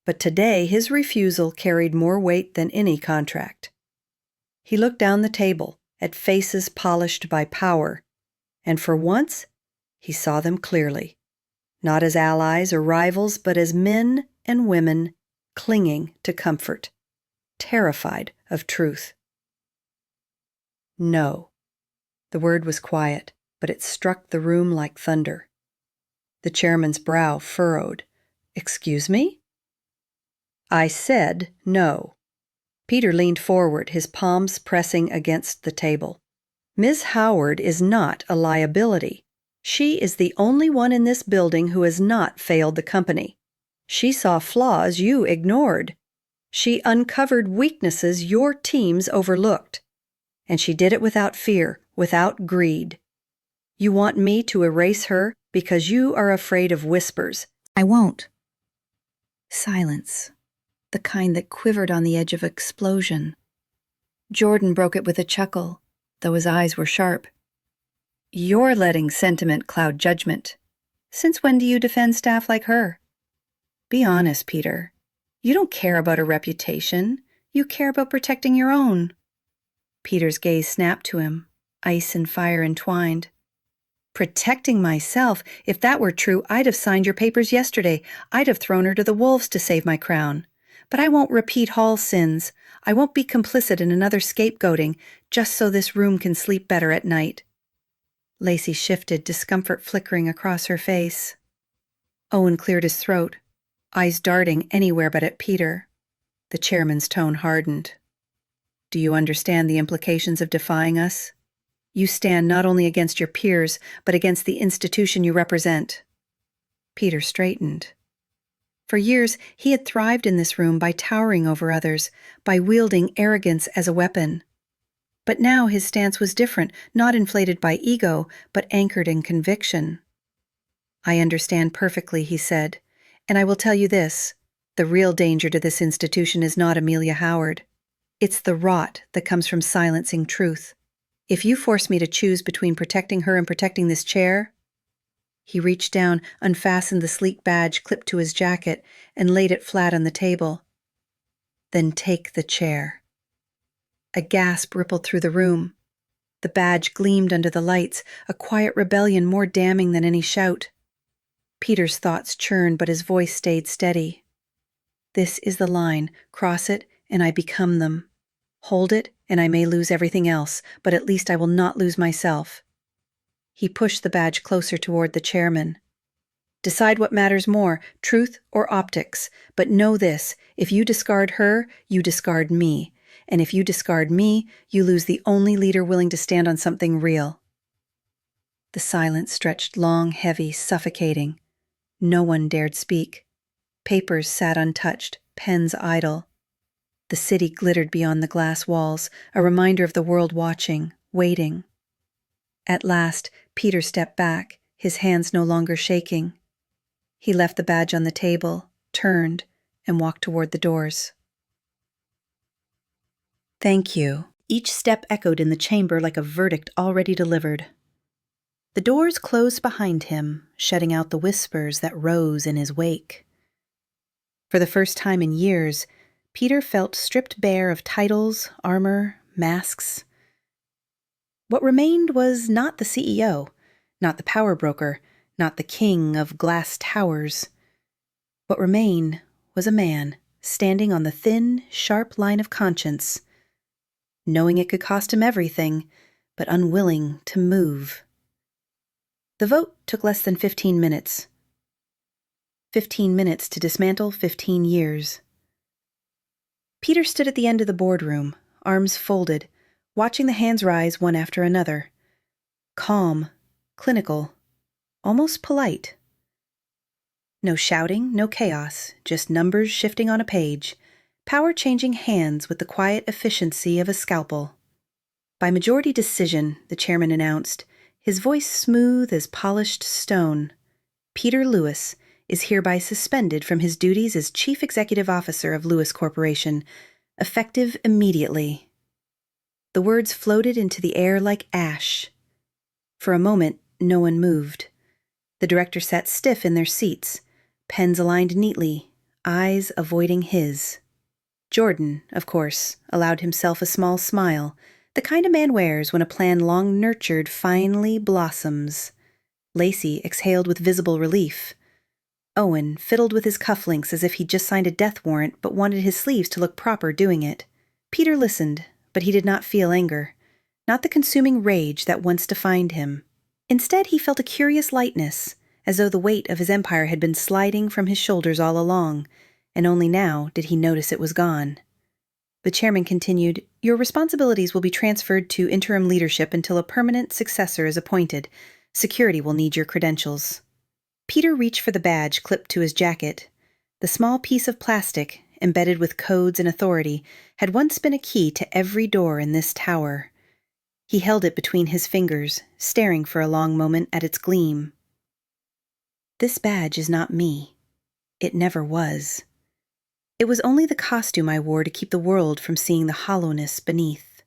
But today his refusal carried more weight than any contract. He looked down the table, at faces polished by power, and for once he saw them clearly, not as allies or rivals, but as men and women clinging to comfort, terrified of truth. "No." The word was quiet, but it struck the room like thunder. The chairman's brow furrowed. "Excuse me?" "I said no." Peter leaned forward, his palms pressing against the table. "Ms. Howard is not a liability. She is the only one in this building who has not failed the company. She saw flaws you ignored. She uncovered weaknesses your teams overlooked. And she did it without fear, without greed. You want me to erase her because you are afraid of whispers. I won't." Silence, the kind that quivered on the edge of explosion. Jordan broke it with a chuckle, though his eyes were sharp. "You're letting sentiment cloud judgment. Since when do you defend staff like her? Be honest, Peter. You don't care about her reputation. You care about protecting your own." Peter's gaze snapped to him, ice and fire entwined. "Protecting myself? If that were true, I'd have signed your papers yesterday. I'd have thrown her to the wolves to save my crown. But I won't repeat Hall's sins. I won't be complicit in another scapegoating, just so this room can sleep better at night." Lacey shifted, discomfort flickering across her face. Owen cleared his throat, eyes darting anywhere but at Peter. The chairman's tone hardened. "Do you understand the implications of defying us? You stand not only against your peers, but against the institution you represent." Peter straightened. For years, he had thrived in this room by towering over others, by wielding arrogance as a weapon. But now his stance was different, not inflated by ego, but anchored in conviction. "I understand perfectly," he said, "and I will tell you this. The real danger to this institution is not Amelia Howard. It's the rot that comes from silencing truth. If you force me to choose between protecting her and protecting this chair—" He reached down, unfastened the sleek badge clipped to his jacket, and laid it flat on the table. "Then take the chair." A gasp rippled through the room. The badge gleamed under the lights, a quiet rebellion more damning than any shout. Peter's thoughts churned, but his voice stayed steady. "This is the line. Cross it, and I become them. Hold it, and I may lose everything else, but at least I will not lose myself." He pushed the badge closer toward the chairman. "Decide what matters more, truth or optics. But know this, if you discard her, you discard me. And if you discard me, you lose the only leader willing to stand on something real." The silence stretched long, heavy, suffocating. No one dared speak. Papers sat untouched, pens idle. The city glittered beyond the glass walls, a reminder of the world watching, waiting. At last, Peter stepped back, his hands no longer shaking. He left the badge on the table, turned, and walked toward the doors. "Thank you." Each step echoed in the chamber like a verdict already delivered. The doors closed behind him, shutting out the whispers that rose in his wake. For the first time in years, Peter felt stripped bare of titles, armor, masks. What remained was not the CEO, not the power broker, not the king of glass towers. What remained was a man standing on the thin, sharp line of conscience, knowing it could cost him everything, but unwilling to move. The vote took less than 15 minutes. 15 minutes to dismantle 15 years. Peter stood at the end of the boardroom, arms folded, watching the hands rise one after another. Calm, clinical, almost polite. No shouting, no chaos, just numbers shifting on a page, power changing hands with the quiet efficiency of a scalpel. By majority decision, the chairman announced, his voice smooth as polished stone, Peter Lewis is hereby suspended from his duties as Chief Executive Officer of Lewis Corporation, effective immediately. The words floated into the air like ash. For a moment, no one moved. The directors sat stiff in their seats, pens aligned neatly, eyes avoiding his. Jordan, of course, allowed himself a small smile, the kind a man wears when a plan long nurtured finally blossoms. Lacey exhaled with visible relief. Owen fiddled with his cufflinks as if he'd just signed a death warrant but wanted his sleeves to look proper doing it. Peter listened, but he did not feel anger, not the consuming rage that once defined him. Instead, he felt a curious lightness, as though the weight of his empire had been sliding from his shoulders all along, and only now did he notice it was gone. The chairman continued, "Your responsibilities will be transferred to interim leadership until a permanent successor is appointed. Security will need your credentials." Peter reached for the badge clipped to his jacket. The small piece of plastic, embedded with codes and authority, had once been a key to every door in this tower. He held it between his fingers, staring for a long moment at its gleam. "This badge is not me. It never was. It was only the costume I wore to keep the world from seeing the hollowness beneath."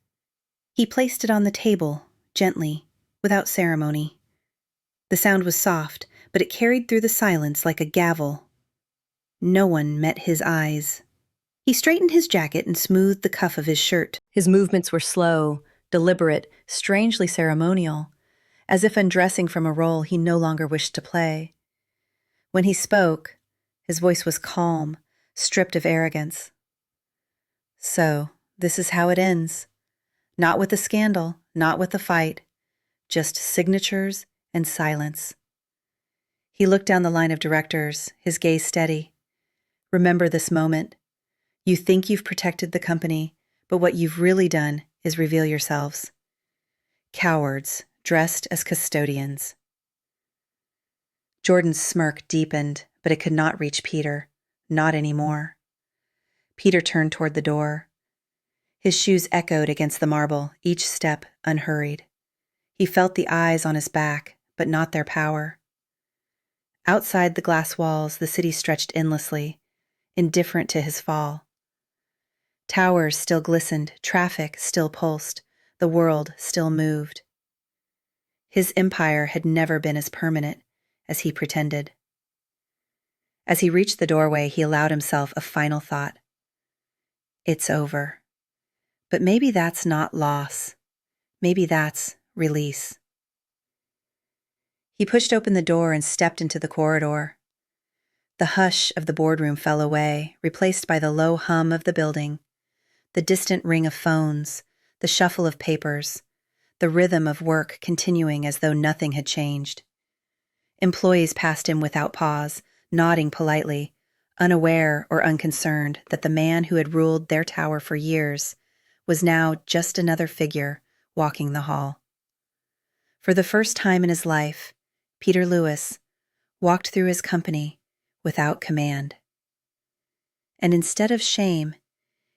He placed it on the table, gently, without ceremony. The sound was soft, but it carried through the silence like a gavel. No one met his eyes. He straightened his jacket and smoothed the cuff of his shirt. His movements were slow, deliberate, strangely ceremonial, as if undressing from a role he no longer wished to play. When he spoke, his voice was calm, stripped of arrogance. "So, this is how it ends. Not with a scandal, not with a fight, just signatures and silence." He looked down the line of directors, his gaze steady. "Remember this moment. You think you've protected the company, but what you've really done is reveal yourselves. Cowards, dressed as custodians." Jordan's smirk deepened, but it could not reach Peter. Not anymore. Peter turned toward the door. His shoes echoed against the marble, each step unhurried. He felt the eyes on his back, but not their power. Outside the glass walls, the city stretched endlessly, indifferent to his fall. Towers still glistened, traffic still pulsed, the world still moved. His empire had never been as permanent as he pretended. As he reached the doorway, he allowed himself a final thought. It's over. But maybe that's not loss. Maybe that's release. He pushed open the door and stepped into the corridor. The hush of the boardroom fell away, replaced by the low hum of the building, the distant ring of phones, the shuffle of papers, the rhythm of work continuing as though nothing had changed. Employees passed him without pause, nodding politely, unaware or unconcerned that the man who had ruled their tower for years was now just another figure walking the hall. For the first time in his life, Peter Lewis walked through his company without command. And instead of shame,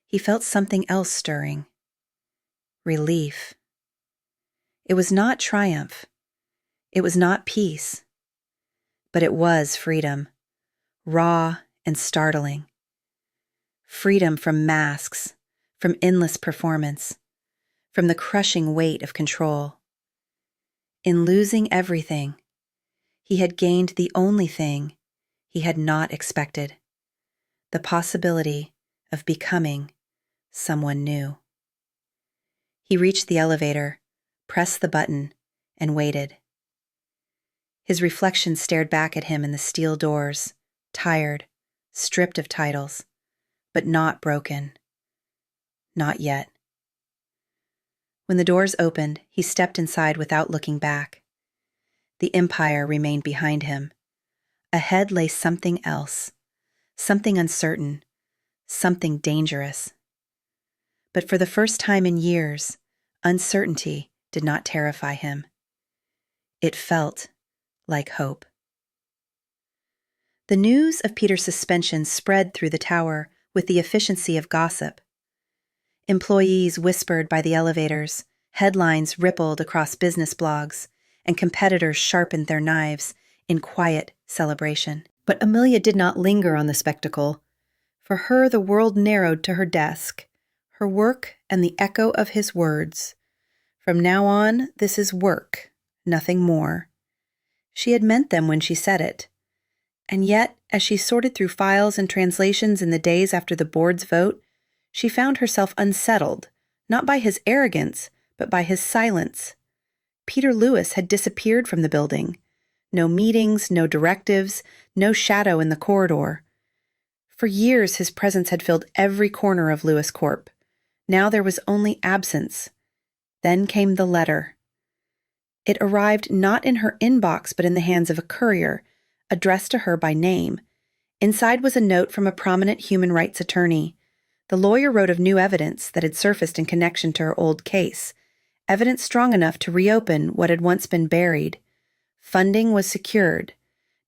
he felt something else stirring. Relief. It was not triumph. It was not peace. But it was freedom. Raw, and startling. Freedom from masks, from endless performance, from the crushing weight of control. In losing everything, he had gained the only thing he had not expected, the possibility of becoming someone new. He reached the elevator, pressed the button, and waited. His reflection stared back at him in the steel doors, tired, stripped of titles, but not broken. Not yet. When the doors opened, he stepped inside without looking back. The empire remained behind him. Ahead lay something else, something uncertain, something dangerous. But for the first time in years, uncertainty did not terrify him. It felt like hope. The news of Peter's suspension spread through the tower with the efficiency of gossip. Employees whispered by the elevators, headlines rippled across business blogs, and competitors sharpened their knives in quiet celebration. But Amelia did not linger on the spectacle. For her, the world narrowed to her desk, her work and the echo of his words. From now on, this is work, nothing more. She had meant them when she said it. And yet, as she sorted through files and translations in the days after the board's vote, she found herself unsettled, not by his arrogance, but by his silence. Peter Lewis had disappeared from the building. No meetings, no directives, no shadow in the corridor. For years his presence had filled every corner of Lewis Corp. Now there was only absence. Then came the letter. It arrived not in her inbox but in the hands of a courier, addressed to her by name. Inside was a note from a prominent human rights attorney. The lawyer wrote of new evidence that had surfaced in connection to her old case, evidence strong enough to reopen what had once been buried. Funding was secured.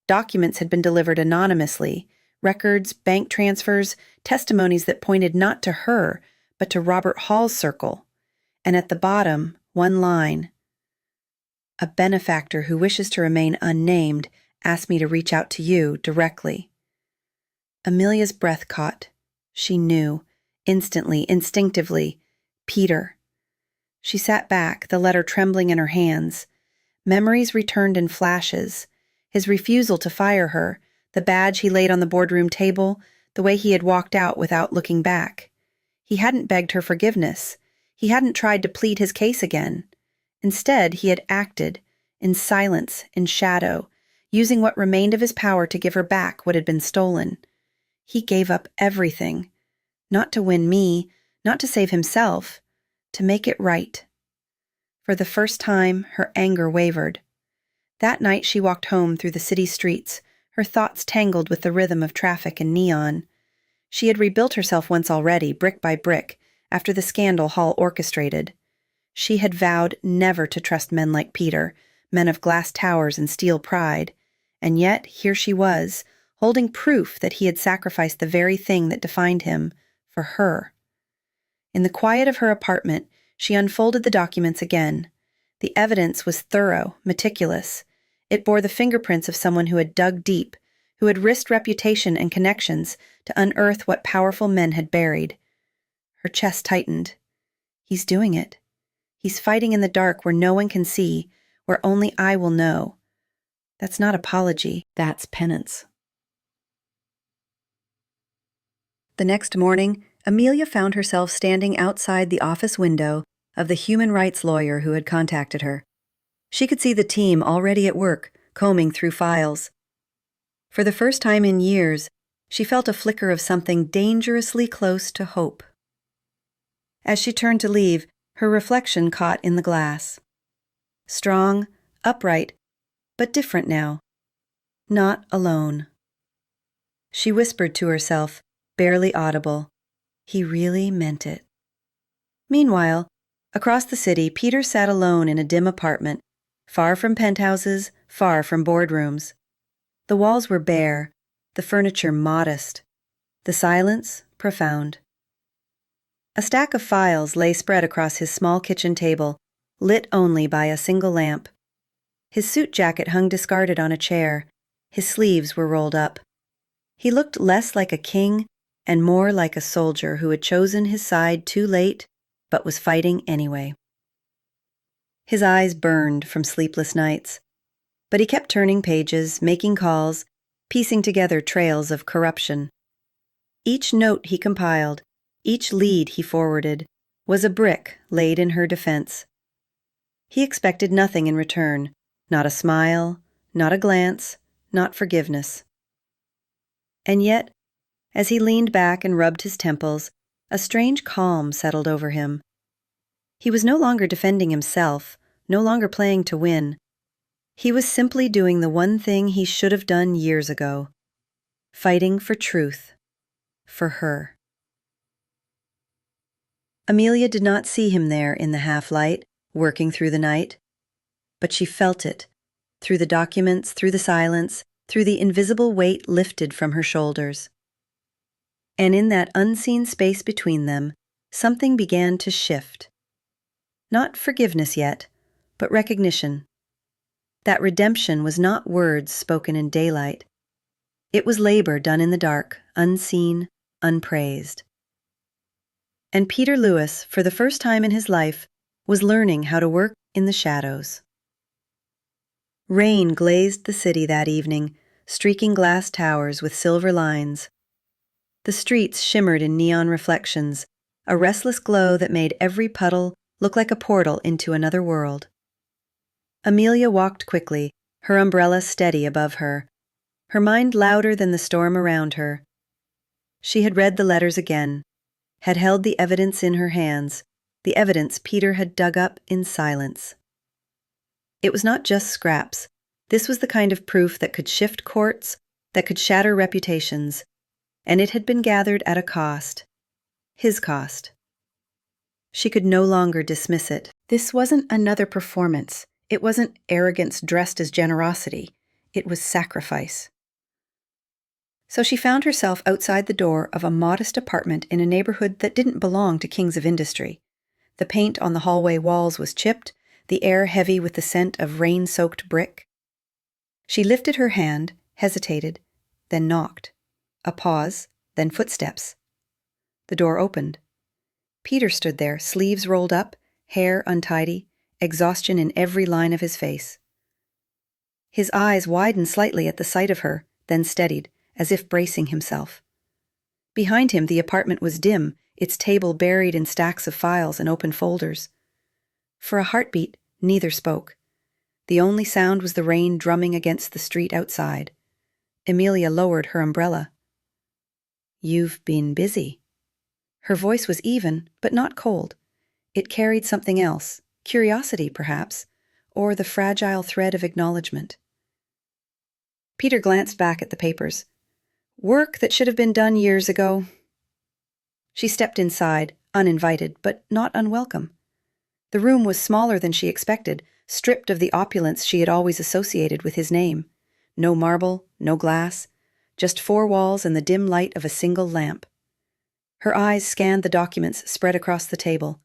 Documents had been delivered anonymously, records, bank transfers, testimonies that pointed not to her, but to Robert Hall's circle. And at the bottom, one line. A benefactor who wishes to remain unnamed asked me to reach out to you directly. Amelia's breath caught. She knew, instantly, instinctively, Peter. She sat back, the letter trembling in her hands. Memories returned in flashes. His refusal to fire her, the badge he laid on the boardroom table, the way he had walked out without looking back. He hadn't begged her forgiveness. He hadn't tried to plead his case again. Instead, he had acted, in silence, in shadow, using what remained of his power to give her back what had been stolen. He gave up everything, not to win me, not to save himself, to make it right. For the first time, her anger wavered. That night she walked home through the city streets, her thoughts tangled with the rhythm of traffic and neon. She had rebuilt herself once already, brick by brick, after the scandal Hall orchestrated. She had vowed never to trust men like Peter, men of glass towers and steel pride. And yet, here she was, holding proof that he had sacrificed the very thing that defined him, for her. In the quiet of her apartment, she unfolded the documents again. The evidence was thorough, meticulous. It bore the fingerprints of someone who had dug deep, who had risked reputation and connections to unearth what powerful men had buried. Her chest tightened. He's doing it. He's fighting in the dark where no one can see, where only I will know. That's not apology, that's penance. The next morning, Amelia found herself standing outside the office window of the human rights lawyer who had contacted her. She could see the team already at work, combing through files. For the first time in years, she felt a flicker of something dangerously close to hope. As she turned to leave, her reflection caught in the glass. Strong, upright, but different now. Not alone. She whispered to herself, barely audible, he really meant it. Meanwhile, across the city, Peter sat alone in a dim apartment, far from penthouses, far from boardrooms. The walls were bare, the furniture modest, the silence profound. A stack of files lay spread across his small kitchen table, lit only by a single lamp. His suit jacket hung discarded on a chair. His sleeves were rolled up. He looked less like a king and more like a soldier who had chosen his side too late, but was fighting anyway. His eyes burned from sleepless nights, but he kept turning pages, making calls, piecing together trails of corruption. Each note he compiled, each lead he forwarded, was a brick laid in her defense. He expected nothing in return, not a smile, not a glance, not forgiveness. And yet, as he leaned back and rubbed his temples, a strange calm settled over him. He was no longer defending himself, no longer playing to win. He was simply doing the one thing he should have done years ago, fighting for truth, for her. Amelia did not see him there in the half-light, working through the night, but she felt it, through the documents, through the silence, through the invisible weight lifted from her shoulders. And in that unseen space between them, something began to shift. Not forgiveness yet, but recognition. That redemption was not words spoken in daylight. It was labor done in the dark, unseen, unpraised. And Peter Lewis, for the first time in his life, was learning how to work in the shadows. Rain glazed the city that evening, streaking glass towers with silver lines. The streets shimmered in neon reflections, a restless glow that made every puddle look like a portal into another world. Amelia walked quickly, her umbrella steady above her, her mind louder than the storm around her. She had read the letters again, had held the evidence in her hands, the evidence Peter had dug up in silence. It was not just scraps. This was the kind of proof that could shift courts, that could shatter reputations, and it had been gathered at a cost. His cost. She could no longer dismiss it. This wasn't another performance. It wasn't arrogance dressed as generosity. It was sacrifice. So she found herself outside the door of a modest apartment in a neighborhood that didn't belong to kings of industry. The paint on the hallway walls was chipped, the air heavy with the scent of rain-soaked brick. She lifted her hand, hesitated, then knocked. A pause, then footsteps. The door opened. Peter stood there, sleeves rolled up, hair untidy, exhaustion in every line of his face. His eyes widened slightly at the sight of her, then steadied, as if bracing himself. Behind him the apartment was dim, its table buried in stacks of files and open folders. For a heartbeat, neither spoke. The only sound was the rain drumming against the street outside. Amelia lowered her umbrella. "You've been busy." Her voice was even, but not cold. It carried something else, curiosity perhaps, or the fragile thread of acknowledgement. Peter glanced back at the papers. Work that should have been done years ago. She stepped inside, uninvited, but not unwelcome. The room was smaller than she expected, stripped of the opulence she had always associated with his name. No marble, no glass, just four walls and the dim light of a single lamp. Her eyes scanned the documents spread across the table.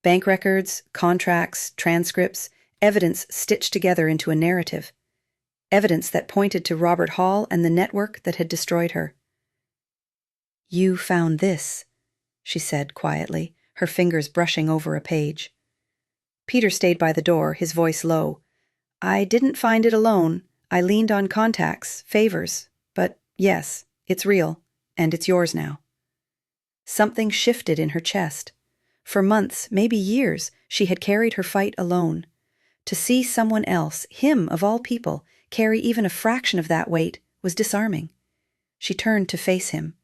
Bank records, contracts, transcripts, evidence stitched together into a narrative. Evidence that pointed to Robert Hall and the network that had destroyed her. "You found this," she said quietly, her fingers brushing over a page. Peter stayed by the door, his voice low. "I didn't find it alone. I leaned on contacts, favors. But yes, it's real, and it's yours now." Something shifted in her chest. For months, maybe years, she had carried her fight alone. To see someone else, him of all people, carry even a fraction of that weight was disarming. She turned to face him.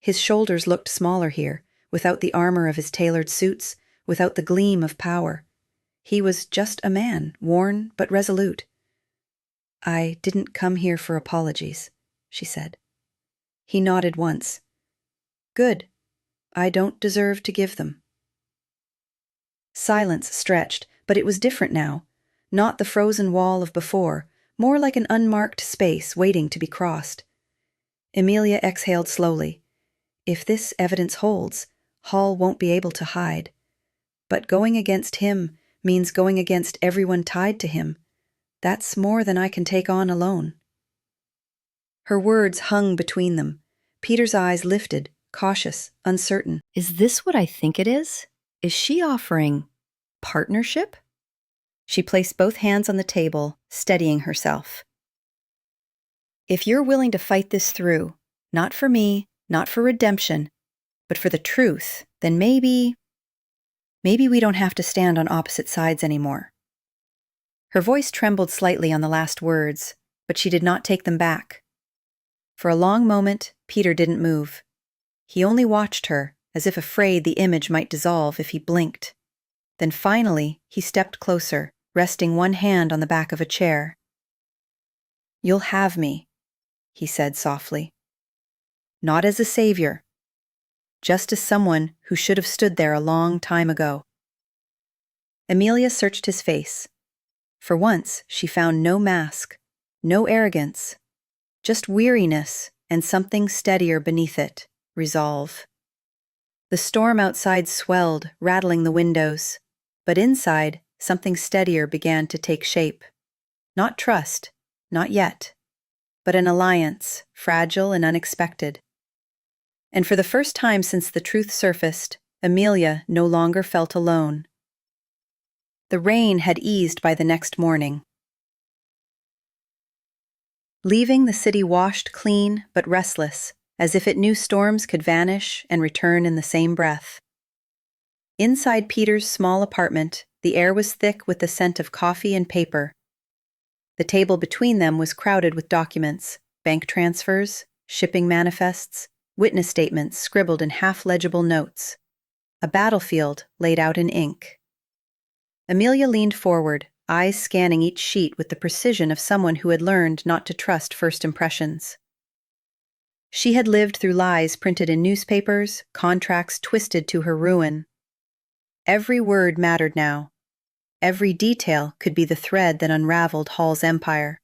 His shoulders looked smaller here, without the armor of his tailored suits, without the gleam of power. He was just a man, worn but resolute. "I didn't come here for apologies," she said. He nodded once. "Good. I don't deserve to give them." Silence stretched, but it was different now. Not the frozen wall of before, more like an unmarked space waiting to be crossed. Amelia exhaled slowly. If this evidence holds, Hall won't be able to hide. But going against him means going against everyone tied to him. That's more than I can take on alone. Her words hung between them. Peter's eyes lifted, cautious, uncertain. Is this what I think it is? Is she offering partnership? She placed both hands on the table, steadying herself. If you're willing to fight this through, not for me, not for redemption, but for the truth, then maybe we don't have to stand on opposite sides anymore. Her voice trembled slightly on the last words, but she did not take them back. For a long moment, Peter didn't move. He only watched her, as if afraid the image might dissolve if he blinked. Then finally, he stepped closer, resting one hand on the back of a chair. "You'll have me," he said softly. "Not as a savior, just as someone who should have stood there a long time ago." Amelia searched his face. For once, she found no mask, no arrogance, just weariness and something steadier beneath it, resolve. The storm outside swelled, rattling the windows, but inside, something steadier began to take shape. Not trust, not yet, but an alliance, fragile and unexpected. And for the first time since the truth surfaced, Amelia no longer felt alone. The rain had eased by the next morning, leaving the city washed clean but restless, as if it knew storms could vanish and return in the same breath. Inside Peter's small apartment, the air was thick with the scent of coffee and paper. The table between them was crowded with documents, bank transfers, shipping manifests, witness statements scribbled in half-legible notes. A battlefield laid out in ink. Amelia leaned forward, eyes scanning each sheet with the precision of someone who had learned not to trust first impressions. She had lived through lies printed in newspapers, contracts twisted to her ruin. Every word mattered now. Every detail could be the thread that unraveled Hall's empire.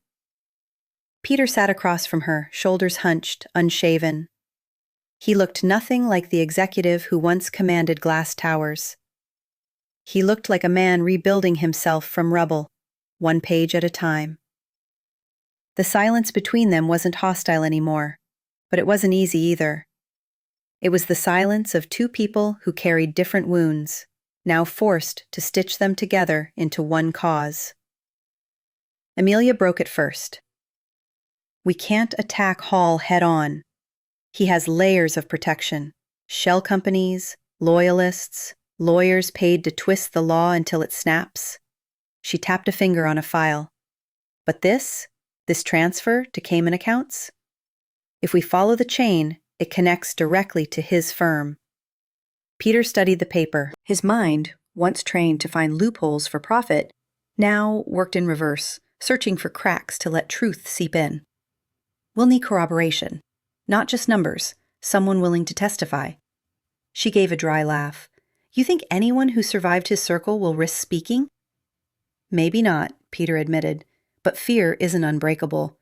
Peter sat across from her, shoulders hunched, unshaven. He looked nothing like the executive who once commanded glass towers. He looked like a man rebuilding himself from rubble, one page at a time. The silence between them wasn't hostile anymore, but it wasn't easy either. It was the silence of two people who carried different wounds, now forced to stitch them together into one cause. Amelia broke it first. "We can't attack Hall head-on. He has layers of protection, shell companies, loyalists, lawyers paid to twist the law until it snaps." She tapped a finger on a file. "But this transfer to Cayman accounts? If we follow the chain, it connects directly to his firm." Peter studied the paper. His mind, once trained to find loopholes for profit, now worked in reverse, searching for cracks to let truth seep in. "We'll need corroboration. Not just numbers, someone willing to testify." She gave a dry laugh. "You think anyone who survived his circle will risk speaking?" "Maybe not," Peter admitted, "but fear isn't unbreakable.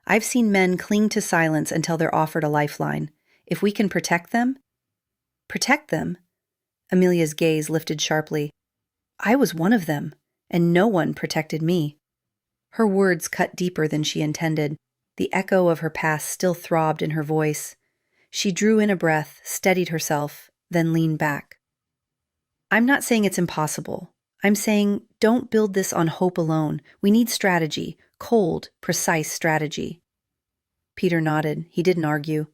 I've seen men cling to silence until they're offered a lifeline. If we can protect them..." "Protect them?" Amelia's gaze lifted sharply. "I was one of them, and no one protected me." Her words cut deeper than she intended. The echo of her past still throbbed in her voice. She drew in a breath, steadied herself, then leaned back. "I'm not saying it's impossible. I'm saying don't build this on hope alone. We need strategy, cold, precise strategy." Peter nodded. He didn't argue.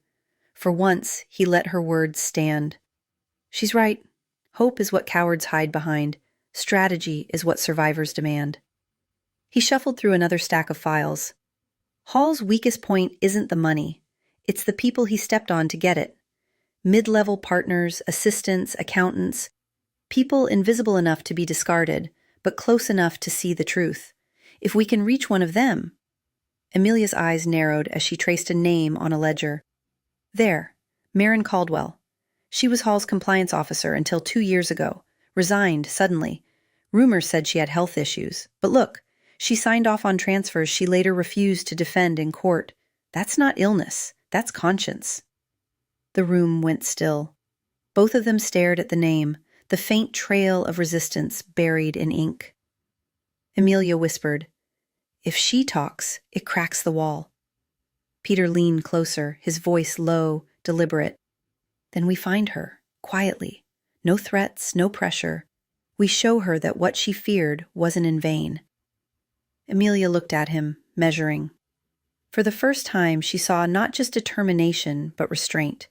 For once, he let her words stand. "She's right. Hope is what cowards hide behind. Strategy is what survivors demand." He shuffled through another stack of files. Hall's weakest point isn't the money. It's the people he stepped on to get it. Mid-level partners, assistants, accountants, people invisible enough to be discarded, but close enough to see the truth. If we can reach one of them... Amelia's eyes narrowed as she traced a name on a ledger. There, Marin Caldwell. She was Hall's compliance officer until 2 years ago. Resigned suddenly. Rumors said she had health issues. But look, she signed off on transfers she later refused to defend in court. That's not illness. That's conscience. The room went still. Both of them stared at the name, the faint trail of resistance buried in ink. Amelia whispered, "If she talks, it cracks the wall." Peter leaned closer, his voice low, deliberate. Then we find her, quietly. No threats, no pressure. We show her that what she feared wasn't in vain. Amelia looked at him, measuring. For the first time, she saw not just determination, but restraint.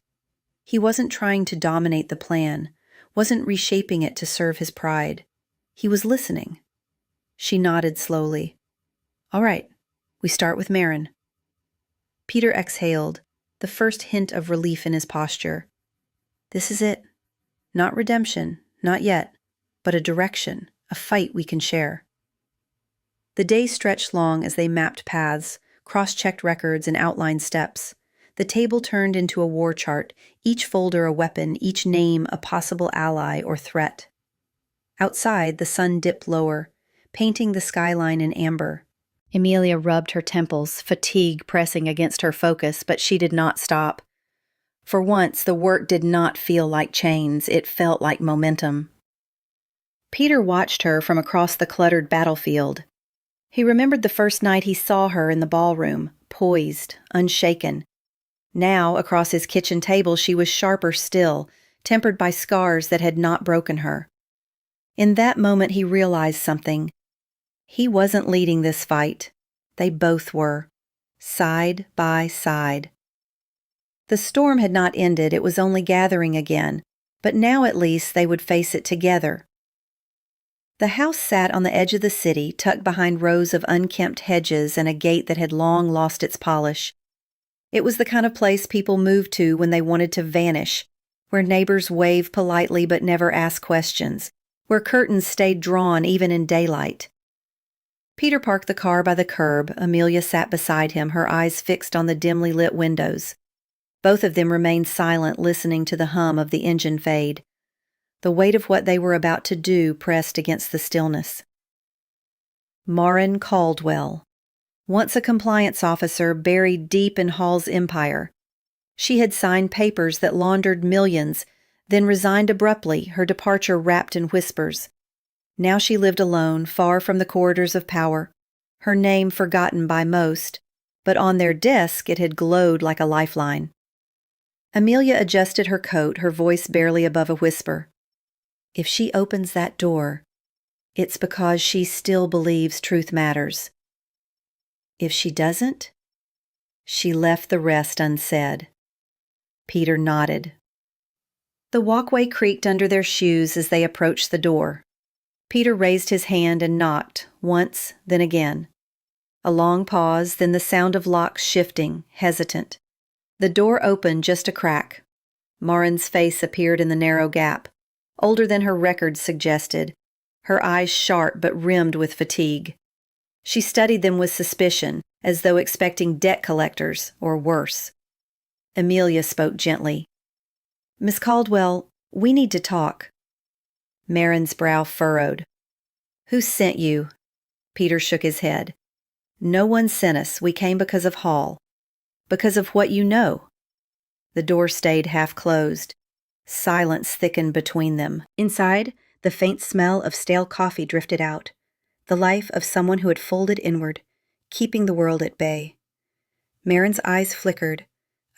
He wasn't trying to dominate the plan, wasn't reshaping it to serve his pride. He was listening. She nodded slowly. All right, we start with Marin. Peter exhaled, the first hint of relief in his posture. This is it. Not redemption, not yet, but a direction, a fight we can share. The day stretched long as they mapped paths, cross-checked records, and outlined steps. The table turned into a war chart, each folder a weapon, each name a possible ally or threat. Outside, the sun dipped lower, painting the skyline in amber. Amelia rubbed her temples, fatigue pressing against her focus, but she did not stop. For once, the work did not feel like chains, it felt like momentum. Peter watched her from across the cluttered battlefield. He remembered the first night he saw her in the ballroom, poised, unshaken. Now, across his kitchen table, she was sharper still, tempered by scars that had not broken her. In that moment, he realized something. He wasn't leading this fight. They both were, side by side. The storm had not ended, it was only gathering again, but now at least they would face it together. The house sat on the edge of the city, tucked behind rows of unkempt hedges and a gate that had long lost its polish. It was the kind of place people moved to when they wanted to vanish, where neighbors wave politely but never ask questions, where curtains stayed drawn even in daylight. Peter parked the car by the curb. Amelia sat beside him, her eyes fixed on the dimly lit windows. Both of them remained silent, listening to the hum of the engine fade. The weight of what they were about to do pressed against the stillness. Marin Caldwell, once a compliance officer buried deep in Hall's empire. She had signed papers that laundered millions, then resigned abruptly, her departure wrapped in whispers. Now she lived alone, far from the corridors of power, her name forgotten by most, but on their desk it had glowed like a lifeline. Amelia adjusted her coat, her voice barely above a whisper. If she opens that door, it's because she still believes truth matters. If she doesn't, she left the rest unsaid. Peter nodded. The walkway creaked under their shoes as they approached the door. Peter raised his hand and knocked, once, then again. A long pause, then the sound of locks shifting, hesitant. The door opened just a crack. Marin's face appeared in the narrow gap, older than her record suggested, her eyes sharp but rimmed with fatigue. She studied them with suspicion, as though expecting debt collectors, or worse. Amelia spoke gently. Miss Caldwell, we need to talk. Marin's brow furrowed. Who sent you? Peter shook his head. No one sent us. We came because of Hall. Because of what you know. The door stayed half closed. Silence thickened between them. Inside, the faint smell of stale coffee drifted out. The life of someone who had folded inward, keeping the world at bay. Marin's eyes flickered,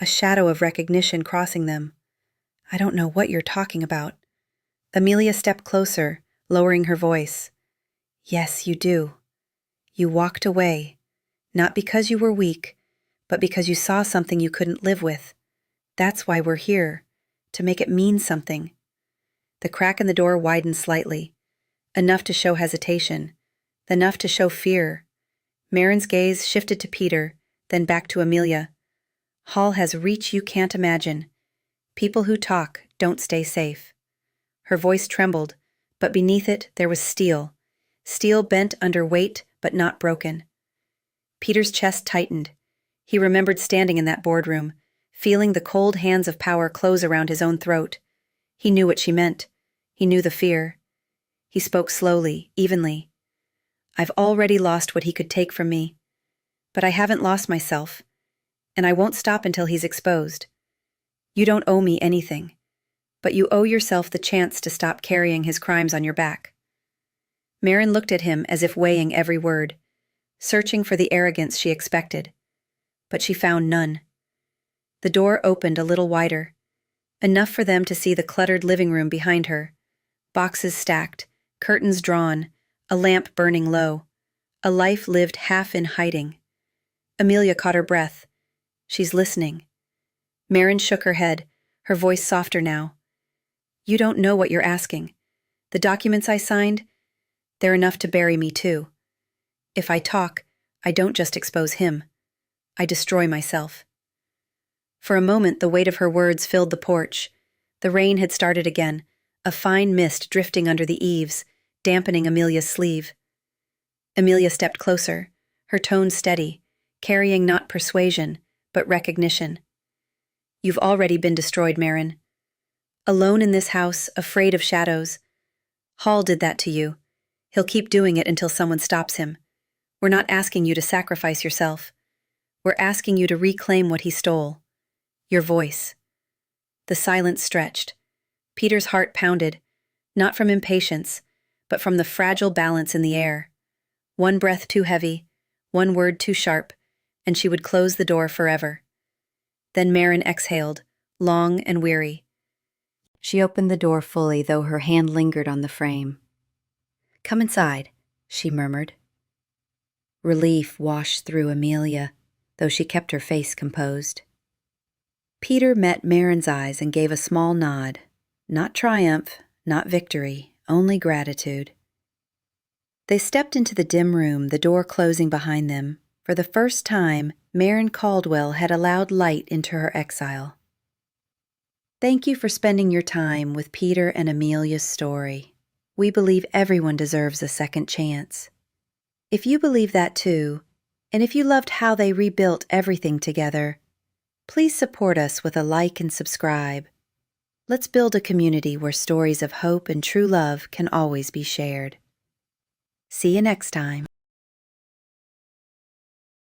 a shadow of recognition crossing them. I don't know what you're talking about. Amelia stepped closer, lowering her voice. Yes, you do. You walked away, not because you were weak, but because you saw something you couldn't live with. That's why we're here, to make it mean something. The crack in the door widened slightly, enough to show hesitation, enough to show fear. Marin's gaze shifted to Peter, then back to Amelia. Hall has reach you can't imagine. People who talk don't stay safe. Her voice trembled, but beneath it there was steel. Steel bent under weight, but not broken. Peter's chest tightened. He remembered standing in that boardroom, feeling the cold hands of power close around his own throat. He knew what she meant. He knew the fear. He spoke slowly, evenly. I've already lost what he could take from me. But I haven't lost myself, and I won't stop until he's exposed. You don't owe me anything, but you owe yourself the chance to stop carrying his crimes on your back. Marin looked at him as if weighing every word, searching for the arrogance she expected. but she found none. The door opened a little wider, enough for them to see the cluttered living room behind her. Boxes stacked, curtains drawn, a lamp burning low. A life lived half in hiding. Amelia caught her breath. She's listening. Marin shook her head, her voice softer now. You don't know what you're asking. The documents I signed, they're enough to bury me too. If I talk, I don't just expose him. I destroy myself. For a moment, the weight of her words filled the porch. The rain had started again, a fine mist drifting under the eaves, dampening Amelia's sleeve. Amelia stepped closer, her tone steady, carrying not persuasion, but recognition. You've already been destroyed, Marin. Alone in this house, afraid of shadows. Hall did that to you. He'll keep doing it until someone stops him. We're not asking you to sacrifice yourself. We're asking you to reclaim what he stole. Your voice. The silence stretched. Peter's heart pounded, not from impatience, but from the fragile balance in the air. One breath too heavy, one word too sharp, and she would close the door forever. Then Marin exhaled, long and weary. She opened the door fully, though her hand lingered on the frame. Come inside, she murmured. Relief washed through Amelia, though she kept her face composed. Peter met Marin's eyes and gave a small nod. Not triumph, not victory, only gratitude. They stepped into the dim room, the door closing behind them. For the first time, Marin Caldwell had allowed light into her exile. Thank you for spending your time with Peter and Amelia's story. We believe everyone deserves a second chance. If you believe that too, and if you loved how they rebuilt everything together, please support us with a like and subscribe. Let's build a community where stories of hope and true love can always be shared. See you next time.